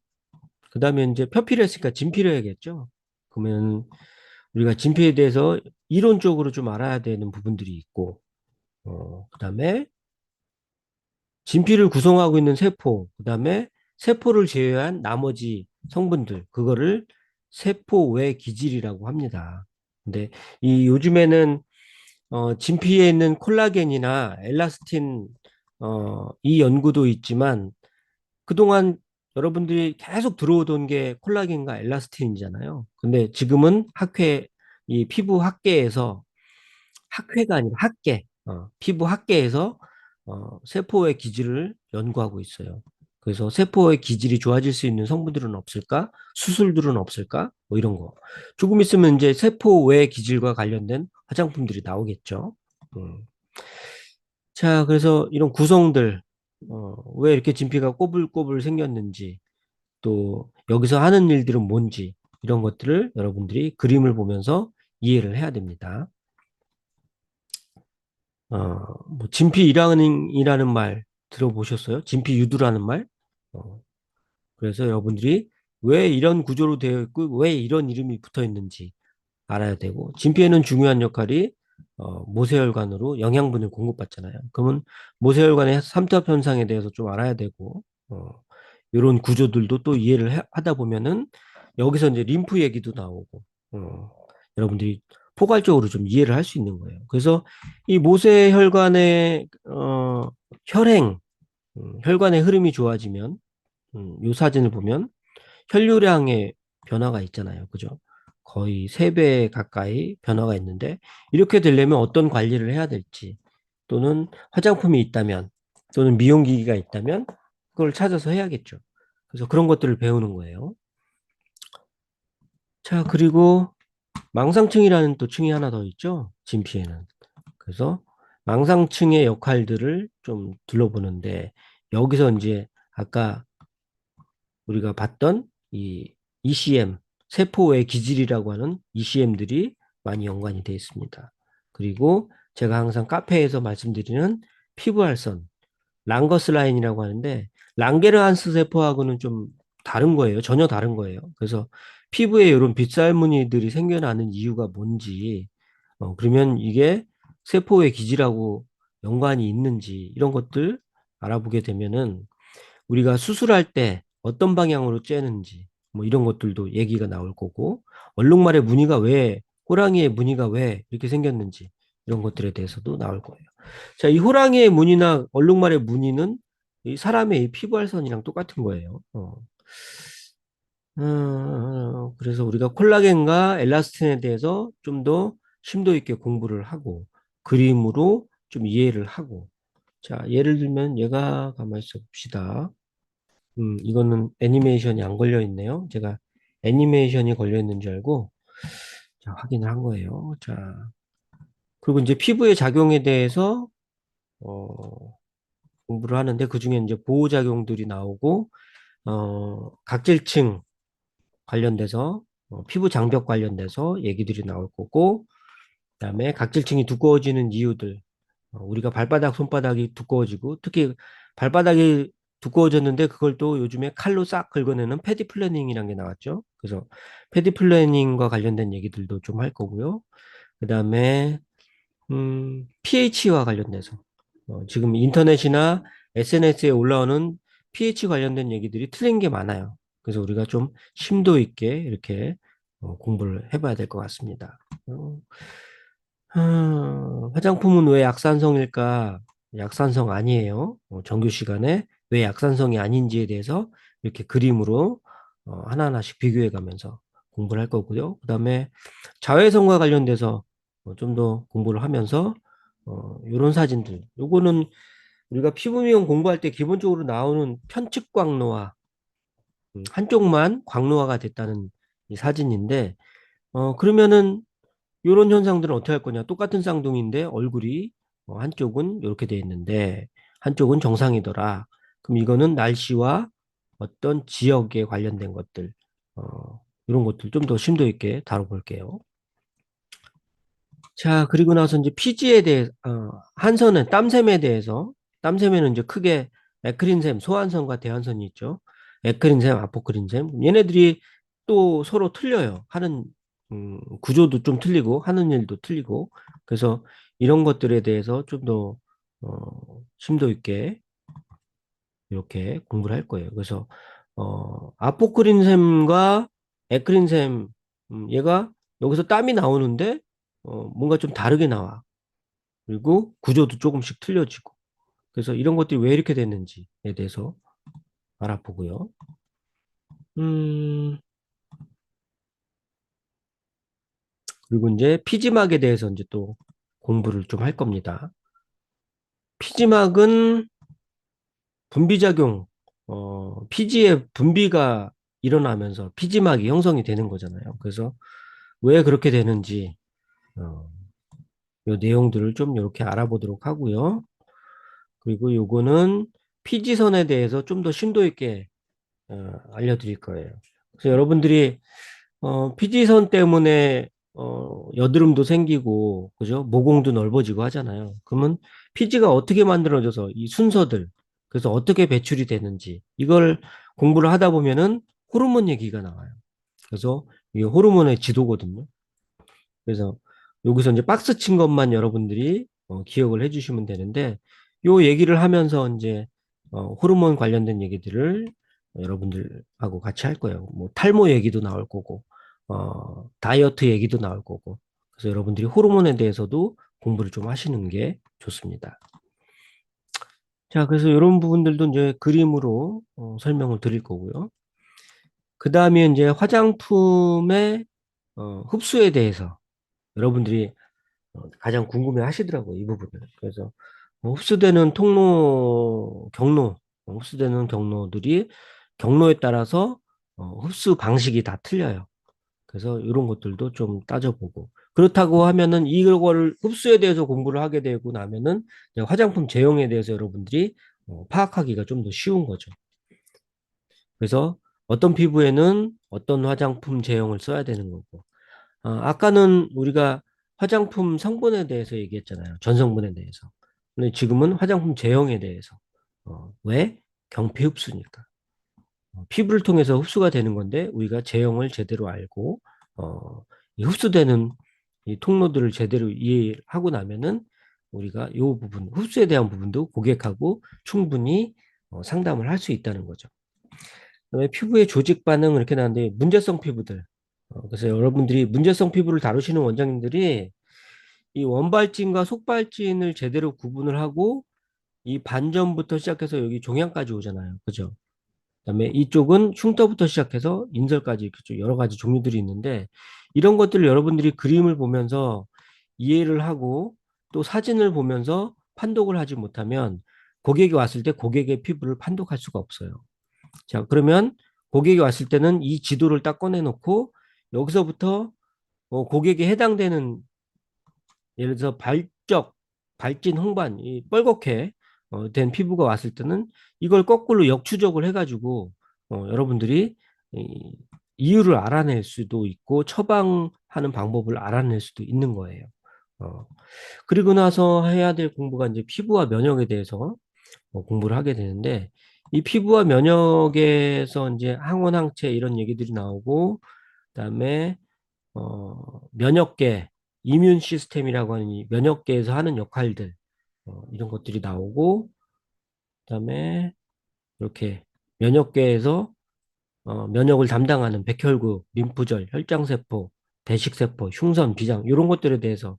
그 다음에 이제 표피를 했으니까 진피를 해야겠죠. 그러면 우리가 진피에 대해서 이론적으로 좀 알아야 되는 부분들이 있고, 그 다음에 진피를 구성하고 있는 세포, 그 다음에 세포를 제외한 나머지 성분들, 그거를 세포 외 기질이라고 합니다. 근데 이 요즘에는 진피에 있는 콜라겐이나 엘라스틴 이 연구도 있지만 그동안 여러분들이 계속 들어오던 게 콜라겐과 엘라스틴이잖아요. 근데 지금은 이 피부 학계에서 학회가 아니라 피부 학계에서 세포의 기질을 연구하고 있어요. 그래서 세포의 기질이 좋아질 수 있는 성분들은 없을까? 수술들은 없을까? 뭐 이런 거. 조금 있으면 이제 세포 외 기질과 관련된 화장품들이 나오겠죠. 음. 자, 그래서 이런 구성들, 왜 이렇게 진피가 꼬불꼬불 생겼는지, 또 여기서 하는 일들은 뭔지, 이런 것들을 여러분들이 그림을 보면서 이해를 해야 됩니다. 뭐 진피 일환이라는 말 들어보셨어요? 진피 유두라는 말? 어, 그래서 여러분들이 왜 이런 구조로 되어 있고 왜 이런 이름이 붙어 있는지 알아야 되고 진피에는 중요한 역할이 모세혈관으로 영양분을 공급받잖아요. 그러면 모세혈관의 삼투압 현상에 대해서 좀 알아야 되고 이런 구조들도 또 이해를 하다 보면은 여기서 이제 림프 얘기도 나오고 여러분들이 포괄적으로 좀 이해를 할 수 있는 거예요. 그래서 이 모세혈관의 혈행, 혈관의 흐름이 좋아지면 이 사진을 보면 혈류량의 변화가 있잖아요. 그죠? 거의 3배 가까이 변화가 있는데 이렇게 되려면 어떤 관리를 해야 될지 또는 화장품이 있다면 또는 미용기기가 있다면 그걸 찾아서 해야겠죠. 그래서 그런 것들을 배우는 거예요. 자, 그리고 망상층이라는 또 층이 하나 더 있죠. 진피에는. 그래서 망상층의 역할들을 좀 둘러보는데 여기서 이제 아까 우리가 봤던 이 ECM, 세포의 기질이라고 하는 ECM들이 많이 연관이 되어 있습니다. 그리고 제가 항상 카페에서 말씀드리는 피부활선, 랑거스 라인이라고 하는데 랑게르한스 세포하고는 좀 다른 거예요. 전혀 다른 거예요. 그래서 피부에 이런 빗살무늬들이 생겨나는 이유가 뭔지, 그러면 이게 세포의 기질하고 연관이 있는지 이런 것들 알아보게 되면은 우리가 수술할 때 어떤 방향으로 째는지 뭐 이런 것들도 얘기가 나올 거고 얼룩말의 무늬가 왜 호랑이의 무늬가 왜 이렇게 생겼는지 이런 것들에 대해서도 나올 거예요. 자, 이 호랑이의 무늬나 얼룩말의 무늬는 이 사람의 이 피부활선이랑 똑같은 거예요. 그래서 우리가 콜라겐과 엘라스틴에 대해서 좀 더 심도 있게 공부를 하고 그림으로 좀 이해를 하고 자, 예를 들면 얘가 가만히 있어 봅시다. 이거는 애니메이션이 안 걸려 있네요. 제가 애니메이션이 걸려 있는 줄 알고 자, 확인을 한 거예요. 자, 그리고 이제 피부의 작용에 대해서 공부를 하는데 그중에 이제 보호작용들이 나오고 각질층 관련돼서 피부 장벽 관련돼서 얘기들이 나올 거고 그다음에 각질층이 두꺼워지는 이유들 우리가 발바닥, 손바닥이 두꺼워지고 특히 발바닥이 두꺼워졌는데 그걸 또 요즘에 칼로 싹 긁어내는 패디 플래닝이라는 게 나왔죠. 그래서 패디 플래닝과 관련된 얘기들도 좀 할 거고요. 그다음에 pH와 관련돼서 지금 인터넷이나 SNS에 올라오는 pH 관련된 얘기들이 틀린 게 많아요. 그래서 우리가 좀 심도 있게 이렇게 공부를 해봐야 될 것 같습니다. 화장품은 왜 약산성일까? 약산성 아니에요. 정규 시간에 왜 약산성이 아닌지에 대해서 이렇게 그림으로 하나하나씩 비교해 가면서 공부를 할 거고요. 그 다음에 자외선과 관련돼서 좀 더 공부를 하면서 이런 사진들. 요거는 우리가 피부 미용 공부할 때 기본적으로 나오는 편측 광노화, 한쪽만 광노화가 됐다는 이 사진인데, 그러면은 이런 현상들은 어떻게 할 거냐? 똑같은 쌍둥이인데 얼굴이 한쪽은 이렇게 돼 있는데 한쪽은 정상이더라. 그럼 이거는 날씨와 어떤 지역에 관련된 것들, 이런 것들 좀 더 심도 있게 다뤄볼게요. 자, 그리고 나서 이제 피지에 대해, 한선은 땀샘에 대해서, 땀샘에는 이제 크게 에크린샘, 소한선과 대한선이 있죠. 에크린샘, 아포크린샘. 얘네들이 또 서로 틀려요. 하는, 구조도 좀 틀리고, 하는 일도 틀리고. 그래서 이런 것들에 대해서 좀 더, 심도 있게 이렇게 공부를 할 거예요. 그래서, 아포크린샘과 에크린샘, 얘가 여기서 땀이 나오는데, 뭔가 좀 다르게 나와. 그리고 구조도 조금씩 틀려지고. 그래서 이런 것들이 왜 이렇게 됐는지에 대해서 알아보고요. 음, 그리고 이제 피지막에 대해서 이제 또 공부를 좀 할 겁니다. 피지막은 분비작용, 피지의 분비가 일어나면서 피지막이 형성이 되는 거잖아요. 그래서 왜 그렇게 되는지, 어, 요 내용들을 좀 이렇게 알아보도록 하고요. 그리고 요거는 피지선에 대해서 좀 더 심도 있게 알려드릴 거예요. 그래서 여러분들이 피지선 때문에 여드름도 생기고 그죠? 모공도 넓어지고 하잖아요. 그러면 피지가 어떻게 만들어져서 이 순서들 그래서 어떻게 배출이 되는지 이걸 공부를 하다 보면은 호르몬 얘기가 나와요. 그래서 이게 호르몬의 지도거든요. 그래서 여기서 이제 박스 친 것만 여러분들이 기억을 해주시면 되는데 요 얘기를 하면서 이제 호르몬 관련된 얘기들을 여러분들하고 같이 할 거예요. 뭐 탈모 얘기도 나올 거고 다이어트 얘기도 나올 거고. 그래서 여러분들이 호르몬에 대해서도 공부를 좀 하시는 게 좋습니다. 자, 그래서 이런 부분들도 이제 그림으로 설명을 드릴 거고요. 그 다음에 이제 화장품의 흡수에 대해서 여러분들이 가장 궁금해 하시더라고요, 이 부분을. 그래서 흡수되는 흡수되는 경로들이 경로에 따라서 흡수 방식이 다 틀려요. 그래서 이런 것들도 좀 따져보고. 그렇다고 하면은 이걸 흡수에 대해서 공부를 하게 되고 나면은 이제 화장품 제형에 대해서 여러분들이 파악하기가 좀 더 쉬운 거죠. 그래서 어떤 피부에는 어떤 화장품 제형을 써야 되는 거고. 아까는 우리가 화장품 성분에 대해서 얘기했잖아요. 전성분에 대해서. 근데 지금은 화장품 제형에 대해서. 왜? 경피 흡수니까. 피부를 통해서 흡수가 되는 건데 우리가 제형을 제대로 알고 이 흡수되는 이 통로들을 제대로 이해하고 나면은 우리가 이 부분, 흡수에 대한 부분도 고객하고 충분히 상담을 할 수 있다는 거죠. 그다음에 피부의 조직 반응 이렇게 나왔는데 문제성 피부들. 그래서 여러분들이 문제성 피부를 다루시는 원장님들이 이 원발진과 속발진을 제대로 구분을 하고 이 반점부터 시작해서 여기 종양까지 오잖아요. 그죠? 그다음에 이쪽은 흉터부터 시작해서 인설까지 이렇게 좀 여러 가지 종류들이 있는데 이런 것들을 여러분들이 그림을 보면서 이해를 하고 또 사진을 보면서 판독을 하지 못하면 고객이 왔을 때 고객의 피부를 판독할 수가 없어요. 자, 그러면 고객이 왔을 때는 이 지도를 딱 꺼내놓고 여기서부터 고객에 해당되는 예를 들어서 발진, 홍반, 이 뻘겋게 된 피부가 왔을 때는 이걸 거꾸로 역추적을 해가지고 여러분들이 이 이유를 알아낼 수도 있고 처방하는 방법을 알아낼 수도 있는 거예요. 어, 그리고 나서 해야 될 공부가 이제 피부와 면역에 대해서 공부를 하게 되는데 이 피부와 면역에서 이제 항원, 항체 이런 얘기들이 나오고 그다음에 면역계, 이뮨 시스템이라고 하는 이 면역계에서 하는 역할들, 이런 것들이 나오고, 그다음에 이렇게 면역계에서 면역을 담당하는 백혈구, 림프절, 혈장세포, 대식세포, 흉선, 비장 이런 것들에 대해서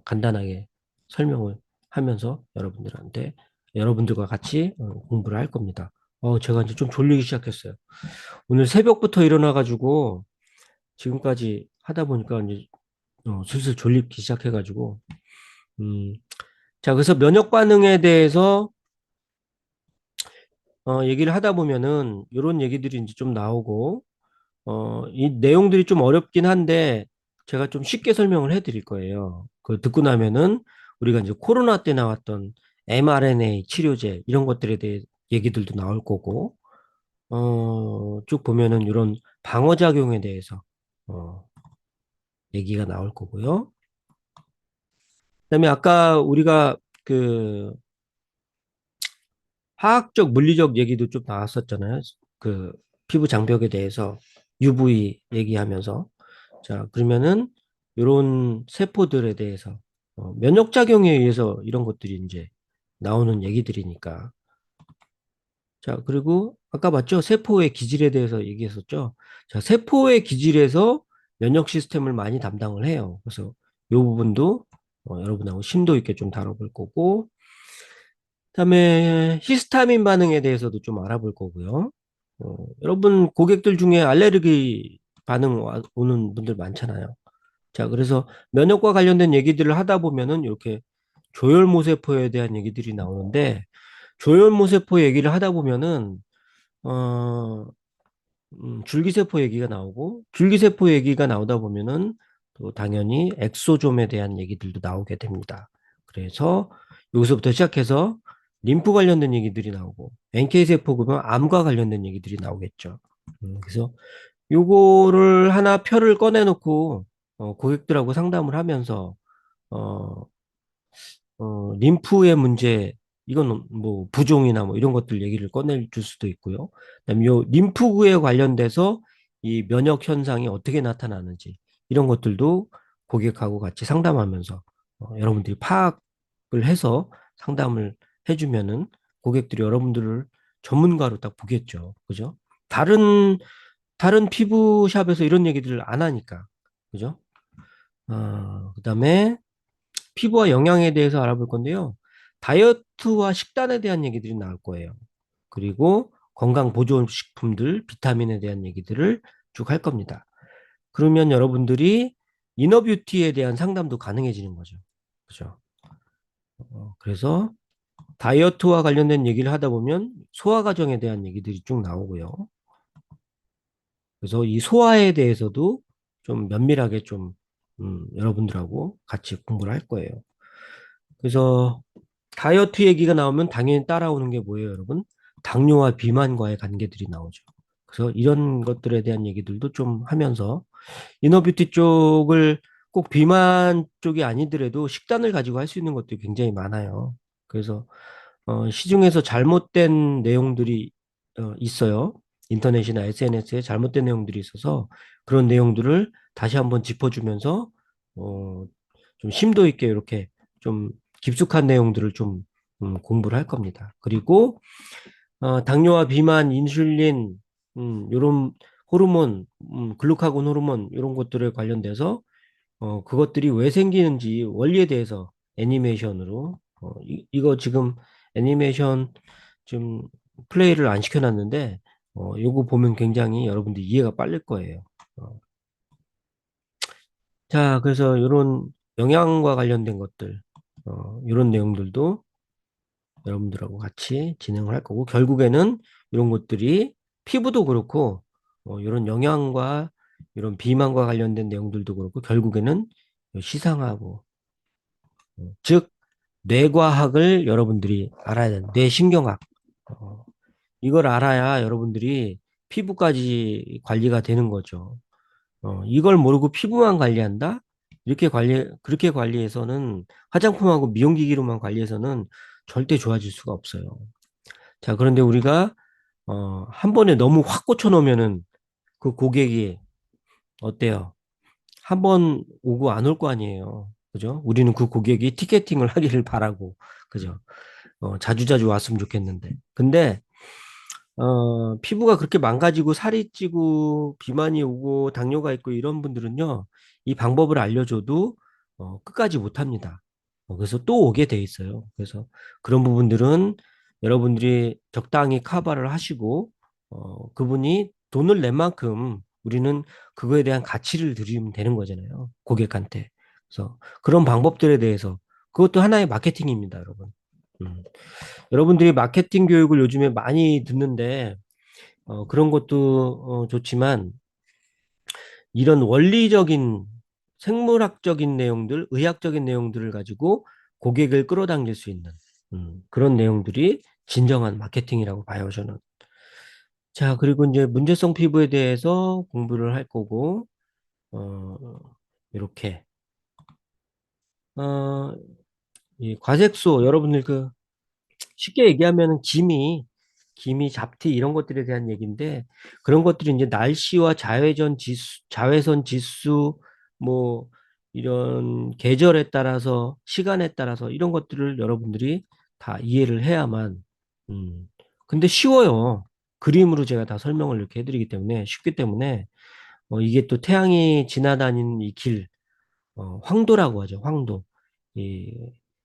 간단하게 설명을 하면서 여러분들과 같이 공부를 할 겁니다. 제가 이제 좀 졸리기 시작했어요. 오늘 새벽부터 일어나가지고 지금까지 하다 보니까 이제 슬슬 졸리기 시작해가지고, 음, 자, 그래서 면역 반응에 대해서, 얘기를 하다 보면은, 이런 얘기들이 이제 좀 나오고, 이 내용들이 좀 어렵긴 한데, 제가 좀 쉽게 설명을 해 드릴 거예요. 그 듣고 나면은, 우리가 이제 코로나 때 나왔던 mRNA 치료제, 이런 것들에 대해 얘기들도 나올 거고, 쭉 보면은 이런 방어작용에 대해서, 어, 얘기가 나올 거고요. 그다음에 아까 우리가 그 화학적, 물리적 얘기도 좀 나왔었잖아요. 그 피부 장벽에 대해서 UV 얘기하면서. 자, 그러면은 이런 세포들에 대해서 면역작용에 의해서 이런 것들이 이제 나오는 얘기들이니까. 자, 그리고 아까 맞죠? 세포의 기질에 대해서 얘기했었죠. 자, 세포의 기질에서 면역 시스템을 많이 담당을 해요. 그래서 이 부분도 여러분하고 심도 있게 좀 다뤄볼 거고, 그다음에 히스타민 반응에 대해서도 좀 알아볼 거고요. 여러분 고객들 중에 알레르기 반응 오는 분들 많잖아요. 자, 그래서 면역과 관련된 얘기들을 하다 보면은 이렇게 조혈모세포에 대한 얘기들이 나오는데 조혈모세포 얘기를 하다 보면은 어, 줄기세포 얘기가 나오고 줄기세포 얘기가 나오다 보면은 또 당연히 엑소좀에 대한 얘기들도 나오게 됩니다. 그래서 여기서부터 시작해서 림프 관련된 얘기들이 나오고 NK세포 그러면 암과 관련된 얘기들이 나오겠죠. 그래서 요거를 하나 표를 꺼내놓고 고객들하고 상담을 하면서 어, 림프의 문제, 이건 뭐 부종이나 뭐 이런 것들 얘기를 꺼내 줄 수도 있고요. 그다음에 요 림프구에 관련돼서 이 면역 현상이 어떻게 나타나는지 이런 것들도 고객하고 같이 상담하면서 여러분들이 파악을 해서 상담을 해주면은 고객들이 여러분들을 전문가로 딱 보겠죠. 그죠? 다른 다른 피부샵에서 이런 얘기들을 안 하니까. 그죠? 그다음에 피부와 영양에 대해서 알아볼 건데요. 다이어트와 식단에 대한 얘기들이 나올 거예요. 그리고 건강 보조식품들, 비타민에 대한 얘기들을 쭉 할 겁니다. 그러면 여러분들이 이너뷰티에 대한 상담도 가능해지는 거죠. 그죠? 그래서 다이어트와 관련된 얘기를 하다 보면 소화 과정에 대한 얘기들이 쭉 나오고요. 그래서 이 소화에 대해서도 좀 면밀하게 좀 여러분들하고 같이 공부를 할 거예요. 그래서 다이어트 얘기가 나오면 당연히 따라오는 게 뭐예요, 여러분? 당뇨와 비만과의 관계들이 나오죠. 그래서 이런 것들에 대한 얘기들도 좀 하면서 이너뷰티 쪽을 꼭 비만 쪽이 아니더라도 식단을 가지고 할 수 있는 것도 굉장히 많아요. 그래서 시중에서 잘못된 내용들이 있어요. 인터넷이나 SNS에 잘못된 내용들이 있어서 그런 내용들을 다시 한번 짚어주면서 어, 좀 심도 있게 이렇게 좀 깊숙한 내용들을 좀 공부를 할 겁니다. 그리고 당뇨와 비만, 인슐린, 요런 호르몬, 글루카곤 호르몬 이런 것들에 관련돼서 그것들이 왜 생기는지 원리에 대해서 애니메이션으로 이거 지금 애니메이션 좀 플레이를 안 시켜놨는데 요거 보면 굉장히 여러분들 이해가 빠를 거예요. 어, 자, 그래서 요런 영양과 관련된 것들 요런 내용들도 여러분들하고 같이 진행을 할 거고 결국에는 이런 것들이 피부도 그렇고 이런 영양과 이런 비만과 관련된 내용들도 그렇고 결국에는 시상하고 즉 뇌과학을 여러분들이 알아야 된다. 뇌신경학 어, 이걸 알아야 여러분들이 피부까지 관리가 되는 거죠. 이걸 모르고 피부만 관리한다? 그렇게 관리해서는 화장품하고 미용기기로만 관리해서는 절대 좋아질 수가 없어요. 자, 그런데 우리가 한 번에 너무 확 꽂혀 놓으면은 그 고객이 어때요? 한 번 오고 안 올 거 아니에요. 그죠? 우리는 그 고객이 티켓팅을 하기를 바라고, 그죠? 자주자주 왔으면 좋겠는데. 근데 피부가 그렇게 망가지고 살이 찌고 비만이 오고 당뇨가 있고 이런 분들은요, 이 방법을 알려줘도 끝까지 못 합니다. 그래서 또 오게 돼 있어요. 그래서 그런 부분들은 여러분들이 적당히 커버를 하시고, 그분이 돈을 낸 만큼 우리는 그거에 대한 가치를 드리면 되는 거잖아요. 고객한테. 그래서 그런 방법들에 대해서 그것도 하나의 마케팅입니다, 여러분. 음. 여러분들이 마케팅 교육을 요즘에 많이 듣는데 그런 것도 좋지만 이런 원리적인 생물학적인 내용들, 의학적인 내용들을 가지고 고객을 끌어당길 수 있는 그런 내용들이 진정한 마케팅이라고 봐요, 저는. 자, 그리고 이제 문제성 피부에 대해서 공부를 할 거고, 어, 이렇게, 어, 이 과색소, 여러분들 쉽게 얘기하면 기미, 잡티 이런 것들에 대한 얘기인데 그런 것들이 이제 날씨와 자외선 지수, 뭐 이런 계절에 따라서 시간에 따라서 이런 것들을 여러분들이 다 이해를 해야만 음. 근데 쉬워요. 그림으로 제가 다 설명을 이렇게 해드리기 때문에 쉽기 때문에 이게 또 태양이 지나다니는 이 길, 황도라고 하죠. 황도. 이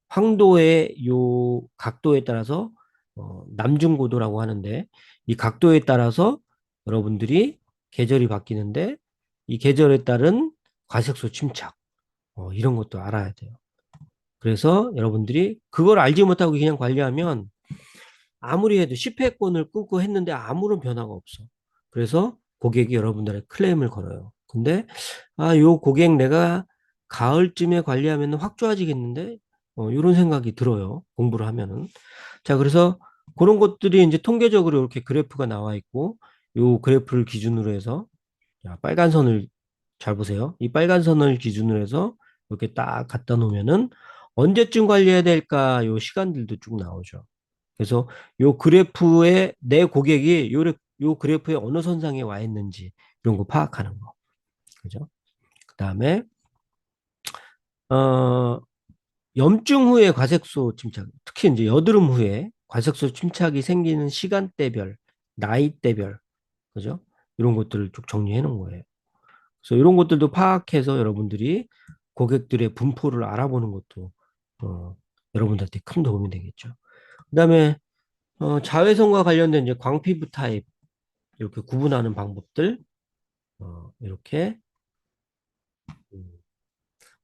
황도의 요 각도에 따라서 남중고도라고 하는데 이 각도에 따라서 여러분들이 계절이 바뀌는데 이 계절에 따른 과색소 침착 이런 것도 알아야 돼요. 그래서 여러분들이 그걸 알지 못하고 그냥 관리하면 아무리 해도 10회권을 끊고 했는데 아무런 변화가 없어. 그래서 고객이 여러분들의 클레임을 걸어요. 근데 요 고객 내가 가을쯤에 관리하면 확 좋아지겠는데 이런 생각이 들어요. 공부를 하면은. 자, 그래서 그런 것들이 이제 통계적으로 이렇게 그래프가 나와 있고 요 그래프를 기준으로 해서 자, 빨간 선을 잘 보세요. 이 빨간 선을 기준으로 해서 이렇게 딱 갖다 놓으면은 언제쯤 관리해야 될까 요 시간들도 쭉 나오죠. 그래서 요 그래프에 내 고객이 요 그래프의 어느 선상에 와 있는지 이런 거 파악하는 거. 그죠? 그다음에 어 염증 후에 과색소 침착, 특히 이제 여드름 후에 과색소 침착이 생기는 시간대별, 나이대별, 그죠? 이런 것들을 쭉 정리해 놓은 거예요. 그래서 이런 것들도 파악해서 여러분들이 고객들의 분포를 알아보는 것도 여러분들한테 큰 도움이 되겠죠. 그다음에 자외선과 관련된 이제 광피부 타입 이렇게 구분하는 방법들 이렇게 음,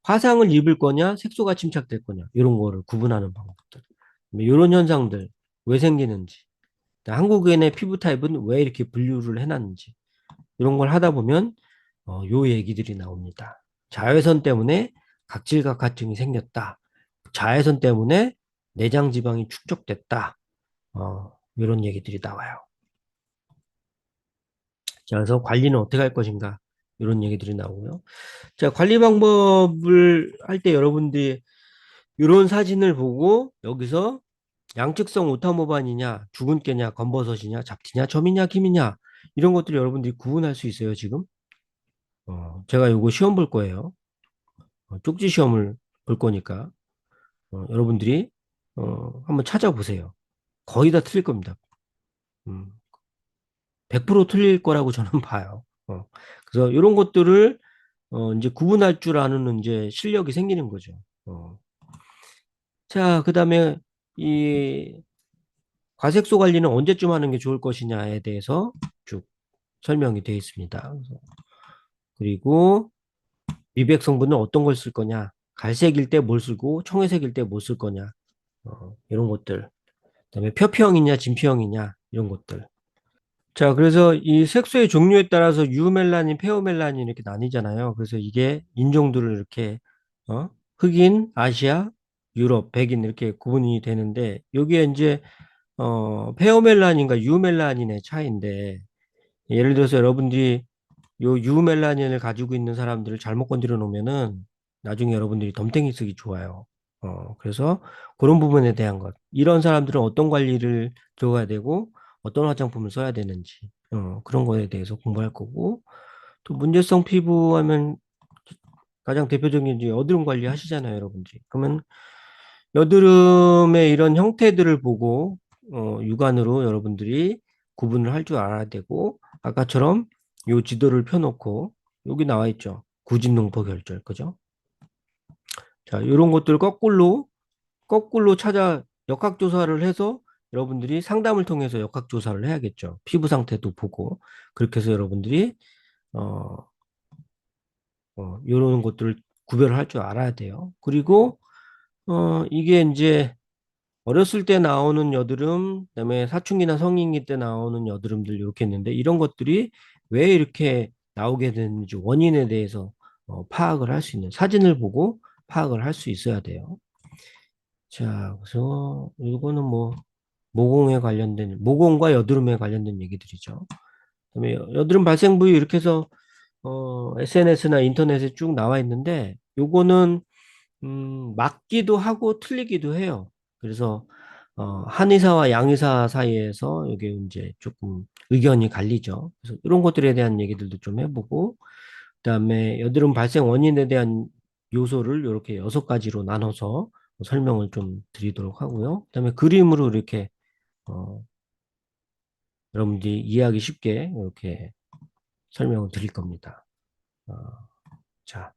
화상을 입을 거냐 색소가 침착될 거냐 이런 거를 구분하는 방법들 이런 현상들 왜 생기는지 한국인의 피부 타입은 왜 이렇게 분류를 해놨는지 이런 걸 하다 보면 요 얘기들이 나옵니다. 자외선 때문에 각질각화증이 생겼다. 자외선 때문에 내장 지방이 축적됐다. 이런 얘기들이 나와요. 자, 그래서 관리는 어떻게 할 것인가 이런 얘기들이 나오고요. 자, 관리 방법을 할 때 여러분들이 이런 사진을 보고 여기서 양측성 오타모반이냐 주근깨냐 검버섯이냐 잡티냐 점이냐 김이냐 이런 것들을 여러분들이 구분할 수 있어요 지금. 제가 요거 시험 볼 거예요. 쪽지 시험을 볼 거니까 여러분들이 한번 찾아보세요. 거의 다 틀릴 겁니다. 음, 100% 틀릴 거라고 저는 봐요. 그래서 이런 것들을 이제 구분할 줄 아는 이제 실력이 생기는 거죠. 자, 그다음에 이 과색소 관리는 언제쯤 하는 게 좋을 것이냐에 대해서 쭉 설명이 되어 있습니다. 그리고 미백 성분은 어떤 걸 쓸 거냐, 갈색일 때 뭘 쓰고 청회색일 때 뭐 쓸 거냐, 이런 것들. 그다음에 표피형이냐 진피형이냐 이런 것들. 자, 그래서 이 색소의 종류에 따라서 유멜라닌, 페오멜라닌 이렇게 나뉘잖아요. 그래서 이게 인종들을 이렇게 흑인, 아시아, 유럽, 백인 이렇게 구분이 되는데 여기에 이제 페오멜라닌과 유멜라닌의 차이인데 예를 들어서 여러분들이 요 유멜라닌을 가지고 있는 사람들을 잘못 건드려 놓으면은 나중에 여러분들이 덤탱이 쓰기 좋아요. 그래서 그런 부분에 대한 것. 이런 사람들은 어떤 관리를 들어가야 되고 어떤 화장품을 써야 되는지 그런 거에 대해서 공부할 거고 또 문제성 피부 하면 가장 대표적인 이제 여드름 관리 하시잖아요, 여러분들이. 그러면 여드름의 이런 형태들을 보고 육안으로 여러분들이 구분을 할 줄 알아야 되고 아까처럼 요 지도를 펴놓고 여기 나와 있죠. 구진농포 결절, 그죠? 자, 이런 것들 거꾸로 찾아 역학조사를 해서 여러분들이 상담을 통해서 역학조사를 해야겠죠. 피부 상태도 보고 그렇게 해서 여러분들이 어, 이런 것들을 구별을 할 줄 알아야 돼요. 그리고 이게 이제 어렸을 때 나오는 여드름, 그다음에 사춘기나 성인기 때 나오는 여드름들 이렇게 있는데 이런 것들이 왜 이렇게 나오게 되는지 원인에 대해서 파악을 할 수 있는 사진을 보고 파악을 할 수 있어야 돼요. 자, 그래서 이거는 뭐 모공에 관련된 모공과 여드름에 관련된 얘기들이죠. 그다음에 여드름 발생 부위 이렇게 해서 SNS나 인터넷에 쭉 나와 있는데 요거는 맞기도 하고 틀리기도 해요. 그래서 한의사와 양의사 사이에서 이게 이제 조금 의견이 갈리죠. 그래서 이런 것들에 대한 얘기들도 좀 해보고, 그다음에 여드름 발생 원인에 대한 요소를 이렇게 6가지로 나눠서 설명을 좀 드리도록 하고요. 그다음에 그림으로 이렇게 어, 여러분들이 이해하기 쉽게 이렇게 설명을 드릴 겁니다. 어, 자,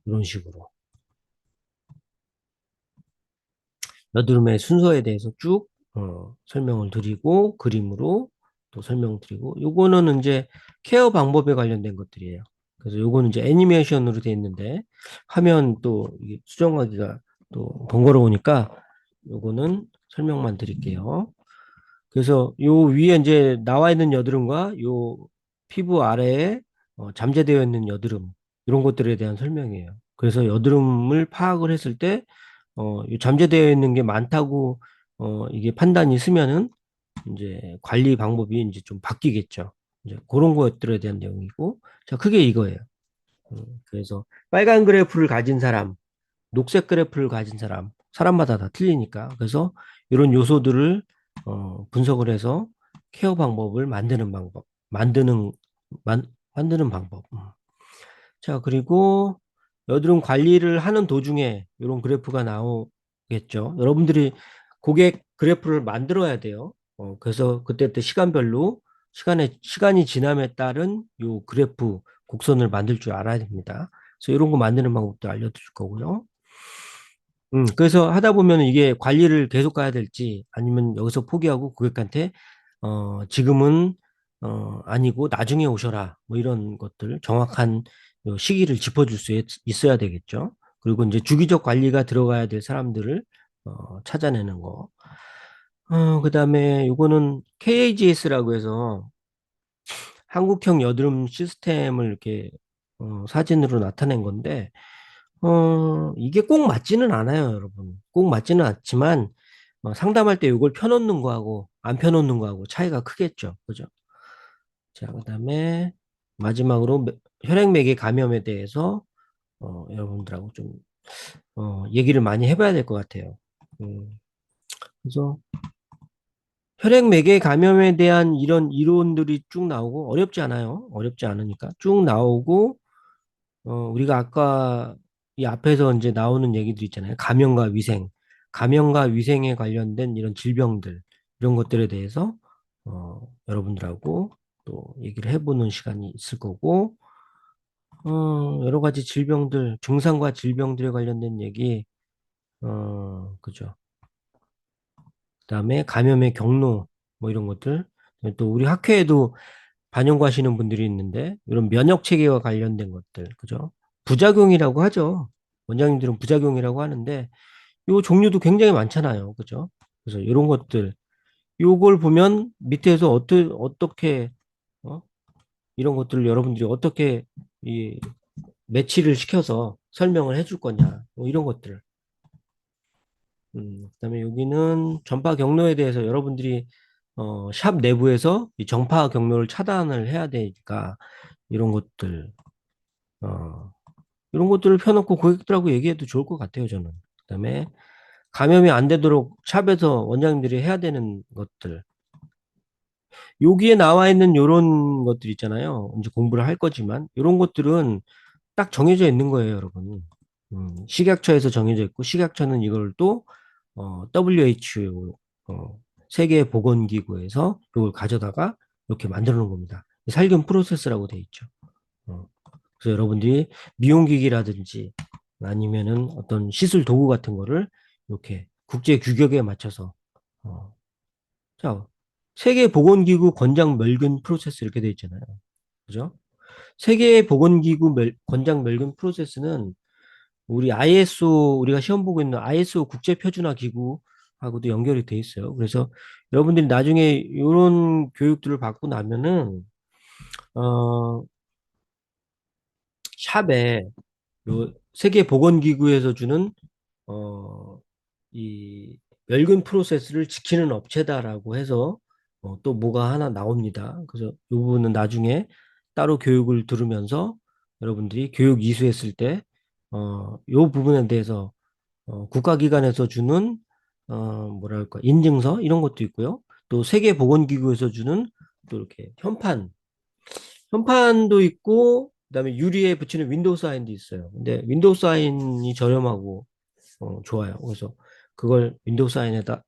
이런 식으로. 여드름의 순서에 대해서 쭉 설명을 드리고 그림으로 또 설명드리고 요거는 이제 케어 방법에 관련된 것들이에요. 그래서 요거는 이제 애니메이션으로 되어 있는데 화면 또 이게 수정하기가 또 번거로우니까 요거는 설명만 드릴게요. 그래서 요 위에 이제 나와 있는 여드름과 요 피부 아래에 잠재되어 있는 여드름 이런 것들에 대한 설명이에요. 그래서 여드름을 파악을 했을 때 이 잠재되어 있는 게 많다고 이게 판단이 있으면은 이제 관리 방법이 이제 좀 바뀌겠죠. 이제 그런 것들에 대한 내용이고, 자, 크게 이거예요. 그래서 빨간 그래프를 가진 사람, 녹색 그래프를 가진 사람, 사람마다 다 틀리니까. 그래서 이런 요소들을 분석을 해서 케어 방법을 만드는 방법, 만드는 방법. 자, 그리고 여드름 관리를 하는 도중에 이런 그래프가 나오겠죠. 여러분들이 고객 그래프를 만들어야 돼요. 그래서 그때 시간별로 시간이 지남에 따른 요 그래프 곡선을 만들 줄 알아야 됩니다. 그래서 이런 거 만드는 방법도 알려드릴 거고요. 그래서 하다 보면 이게 관리를 계속 가야 될지 아니면 여기서 포기하고 고객한테 지금은 아니고 나중에 오셔라 뭐 이런 것들 정확한 요 시기를 짚어줄 수 있어야 되겠죠. 그리고 이제 주기적 관리가 들어가야 될 사람들을 찾아내는 거. 그다음에 요거는 KAGS라고 해서 한국형 여드름 시스템을 이렇게 사진으로 나타낸 건데 이게 꼭 맞지는 않아요, 여러분. 꼭 맞지는 않지만 상담할 때 이걸 펴놓는 거하고 안 펴놓는 거하고 차이가 크겠죠. 그죠? 자, 그다음에 마지막으로 혈액맥의 감염에 대해서 여러분들하고 좀 얘기를 많이 해봐야 될 것 같아요. 그래서 혈액맥의 감염에 대한 이런 이론들이 쭉 나오고 어렵지 않아요. 어렵지 않으니까 쭉 나오고 우리가 아까 이 앞에서 이제 나오는 얘기들 있잖아요. 감염과 위생, 감염과 위생에 관련된 이런 질병들, 이런 것들에 대해서, 여러분들하고 또 얘기를 해보는 시간이 있을 거고, 여러 가지 질병들, 증상과 질병들에 관련된 얘기, 그죠. 그다음에 감염의 경로, 뭐 이런 것들, 또 우리 학회에도 반영하시는 분들이 있는데 이런 면역 체계와 관련된 것들, 그죠? 부작용이라고 하죠. 원장님들은 부작용이라고 하는데 요 종류도 굉장히 많잖아요, 그죠? 그래서 이런 것들, 요걸 보면 밑에서 어떻게 어? 이런 것들을 여러분들이 어떻게 이 매치를 시켜서 설명을 해줄 거냐, 뭐 이런 것들. 그다음에 여기는 전파 경로에 대해서 여러분들이 샵 내부에서 이 정파 경로를 차단을 해야 되니까 이런 것들 어, 이런 것들을 펴놓고 고객들하고 얘기해도 좋을 것 같아요, 저는. 그다음에 감염이 안 되도록 샵에서 원장님들이 해야 되는 것들. 여기에 나와 있는 이런 것들 있잖아요. 이제 공부를 할 거지만 이런 것들은 딱 정해져 있는 거예요, 여러분. 식약처에서 정해져 있고 식약처는 이걸 또 WHO 세계보건기구에서 이걸 가져다가 이렇게 만들어 놓은 겁니다. 살균 프로세스라고 돼 있죠. 어, 그래서 여러분들이 미용기기라든지 아니면은 어떤 시술 도구 같은 거를 이렇게 국제 규격에 맞춰서 어, 자 세계보건기구 권장 멸균 프로세스 이렇게 돼 있잖아요. 그죠? 세계보건기구 권장 멸균 프로세스는 우리 ISO 우리가 시험 보고 있는 ISO 국제표준화 기구하고도 연결이 돼 있어요. 그래서 여러분들이 나중에 이런 교육들을 받고 나면은 어, 샵에 요 세계보건기구에서 주는 어, 이 멸균 프로세스를 지키는 업체다라고 해서 또 뭐가 하나 나옵니다. 그래서 이 부분은 나중에 따로 교육을 들으면서 여러분들이 교육 이수했을 때 이 부분에 대해서 국가기관에서 주는 뭐랄까 인증서 이런 것도 있고요. 또 세계보건기구에서 주는 또 이렇게 현판도 있고 그다음에 유리에 붙이는 윈도우 사인도 있어요. 근데 윈도우 사인이 저렴하고 좋아요. 그래서 그걸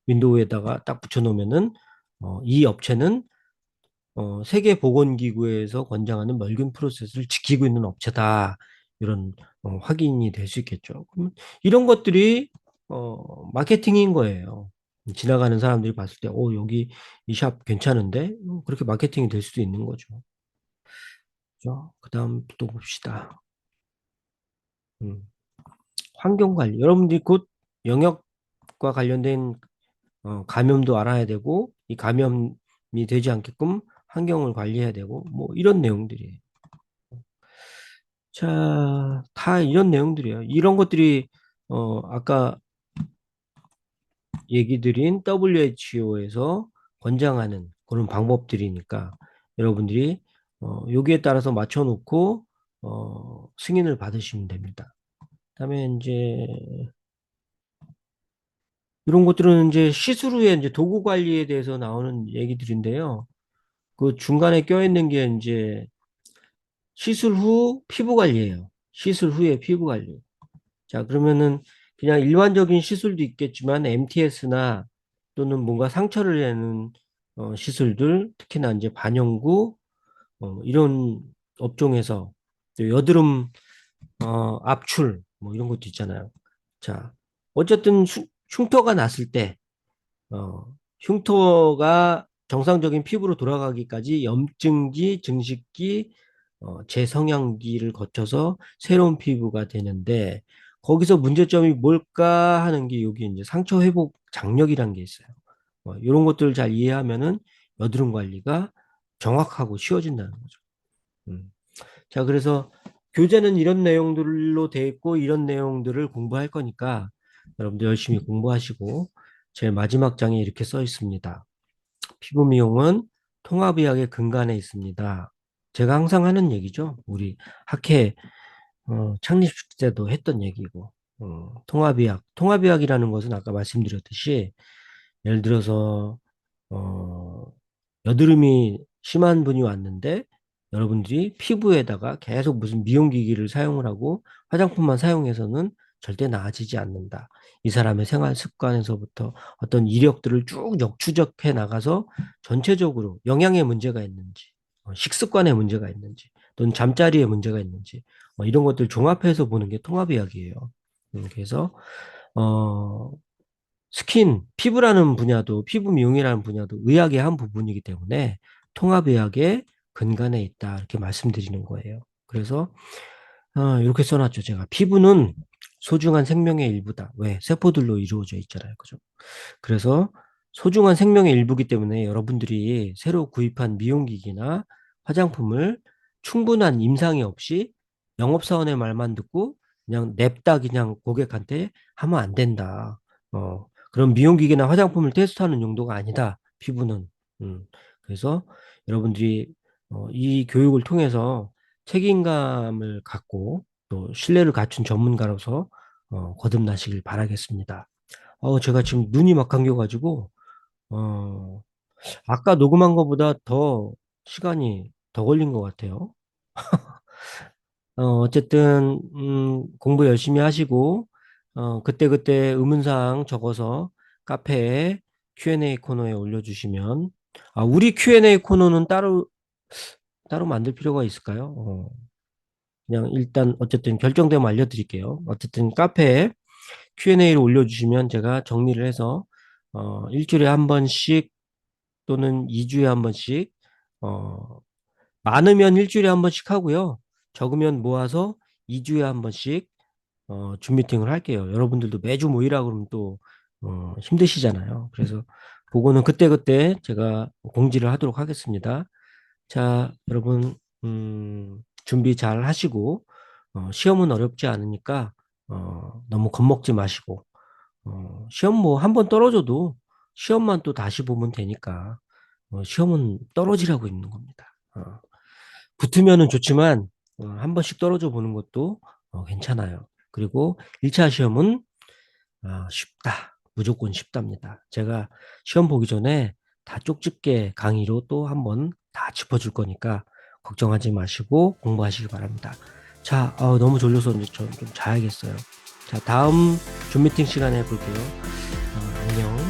윈도우에다가 딱 붙여놓으면은 이 업체는 세계보건기구에서 권장하는 멸균 프로세스를 지키고 있는 업체다. 이런 확인이 될 수 있겠죠. 그러면 이런 것들이 마케팅인 거예요. 지나가는 사람들이 봤을 때, 여기 이 샵 괜찮은데? 그렇게 마케팅이 될 수도 있는 거죠. 그죠? 그다음 또 봅시다. 음, 환경관리. 여러분들이 곧 영역과 관련된 감염도 알아야 되고, 이 감염이 되지 않게끔 환경을 관리해야 되고, 뭐 이런 내용들이에요. 자, 다 이런 내용들이에요. 이런 것들이 아까 얘기 드린 WHO에서 권장하는 그런 방법들이니까 여러분들이 여기에 따라서 맞춰 놓고 승인을 받으시면 됩니다. 그다음에 이제 이런 것들은 이제 시술 후에 이제 도구 관리에 대해서 나오는 얘기들인데요. 그 중간에 껴있는 게 이제 시술 후 피부 관리예요. 시술 후에 피부 관리. 자, 그러면은 그냥 일반적인 시술도 있겠지만 MTS나 또는 뭔가 상처를 내는 시술들, 특히나 이제 반영구 이런 업종에서 또 여드름 압출 뭐 이런 것도 있잖아요. 자, 어쨌든 흉터가 났을 때 어, 흉터가 정상적인 피부로 돌아가기까지 염증기, 증식기, 재성형기를 거쳐서 새로운 피부가 되는데 거기서 문제점이 뭘까 하는 게 여기 이제 상처 회복 장력이라는 게 있어요. 이런 것들을 잘 이해하면은 여드름 관리가 정확하고 쉬워진다는 거죠. 음. 자, 그래서 교재는 이런 내용들로 돼 있고 이런 내용들을 공부할 거니까 여러분들 열심히 공부하시고 제일 마지막 장에 이렇게 써 있습니다. 피부 미용은 통합의학의 근간에 있습니다. 제가 항상 하는 얘기죠. 우리 학회 창립식 때도 했던 얘기고 통합의학이라는 것은 아까 말씀드렸듯이 예를 들어서 어, 여드름이 심한 분이 왔는데 여러분들이 피부에다가 계속 무슨 미용기기를 사용을 하고 화장품만 사용해서는 절대 나아지지 않는다. 이 사람의 생활 습관에서부터 어떤 이력들을 쭉 역추적해 나가서 전체적으로 영양에 문제가 있는지, 식습관에 문제가 있는지, 또는 잠자리에 문제가 있는지, 이런 것들 종합해서 보는 게 통합의학이에요. 그래서 어, 피부라는 분야도, 피부 미용이라는 분야도 의학의 한 부분이기 때문에 통합의학의 근간에 있다. 이렇게 말씀드리는 거예요. 그래서, 이렇게 써놨죠. 제가. 피부는 소중한 생명의 일부다. 왜? 세포들로 이루어져 있잖아요. 그죠? 그래서 소중한 생명의 일부이기 때문에 여러분들이 새로 구입한 미용기기나 화장품을 충분한 임상이 없이 영업사원의 말만 듣고 그냥 냅다 그냥 고객한테 하면 안 된다. 그런 미용기기나 화장품을 테스트하는 용도가 아니다. 피부는. 그래서 여러분들이 이 교육을 통해서 책임감을 갖고 또 신뢰를 갖춘 전문가로서 거듭나시길 바라겠습니다. 제가 지금 눈이 막 감겨가지고, 어, 아까 녹음한 것보다 더 시간이 더 걸린 것 같아요. 어쨌든, 공부 열심히 하시고, 그때그때 의문사항 적어서 카페에 Q&A 코너에 올려주시면, 우리 Q&A 코너는 따로 만들 필요가 있을까요? 그냥 일단 어쨌든 결정되면 알려드릴게요. 어쨌든 카페에 Q&A를 올려주시면 제가 정리를 해서 일주일에 한 번씩 또는 2주에 한 번씩 어, 많으면 일주일에 한 번씩 하고요. 적으면 모아서 2주에 한 번씩 줌 미팅을 할게요. 여러분들도 매주 모이라 그러면 또 힘드시잖아요. 그래서 그거는 그때그때 제가 공지를 하도록 하겠습니다. 자, 여러분 준비 잘 하시고 시험은 어렵지 않으니까 너무 겁먹지 마시고 시험 뭐 한 번 떨어져도 시험만 또 다시 보면 되니까 시험은 떨어지라고 있는 겁니다. 붙으면은 좋지만 한 번씩 떨어져 보는 것도 괜찮아요. 그리고 1차 시험은 쉽다. 무조건 쉽답니다. 제가 시험 보기 전에 다 쪽집게 강의로 또 한 번 다 짚어줄 거니까 걱정하지 마시고 공부하시기 바랍니다. 자, 너무 졸려서 이제 좀 자야겠어요. 자, 다음 줌 미팅 시간에 볼게요. 안녕.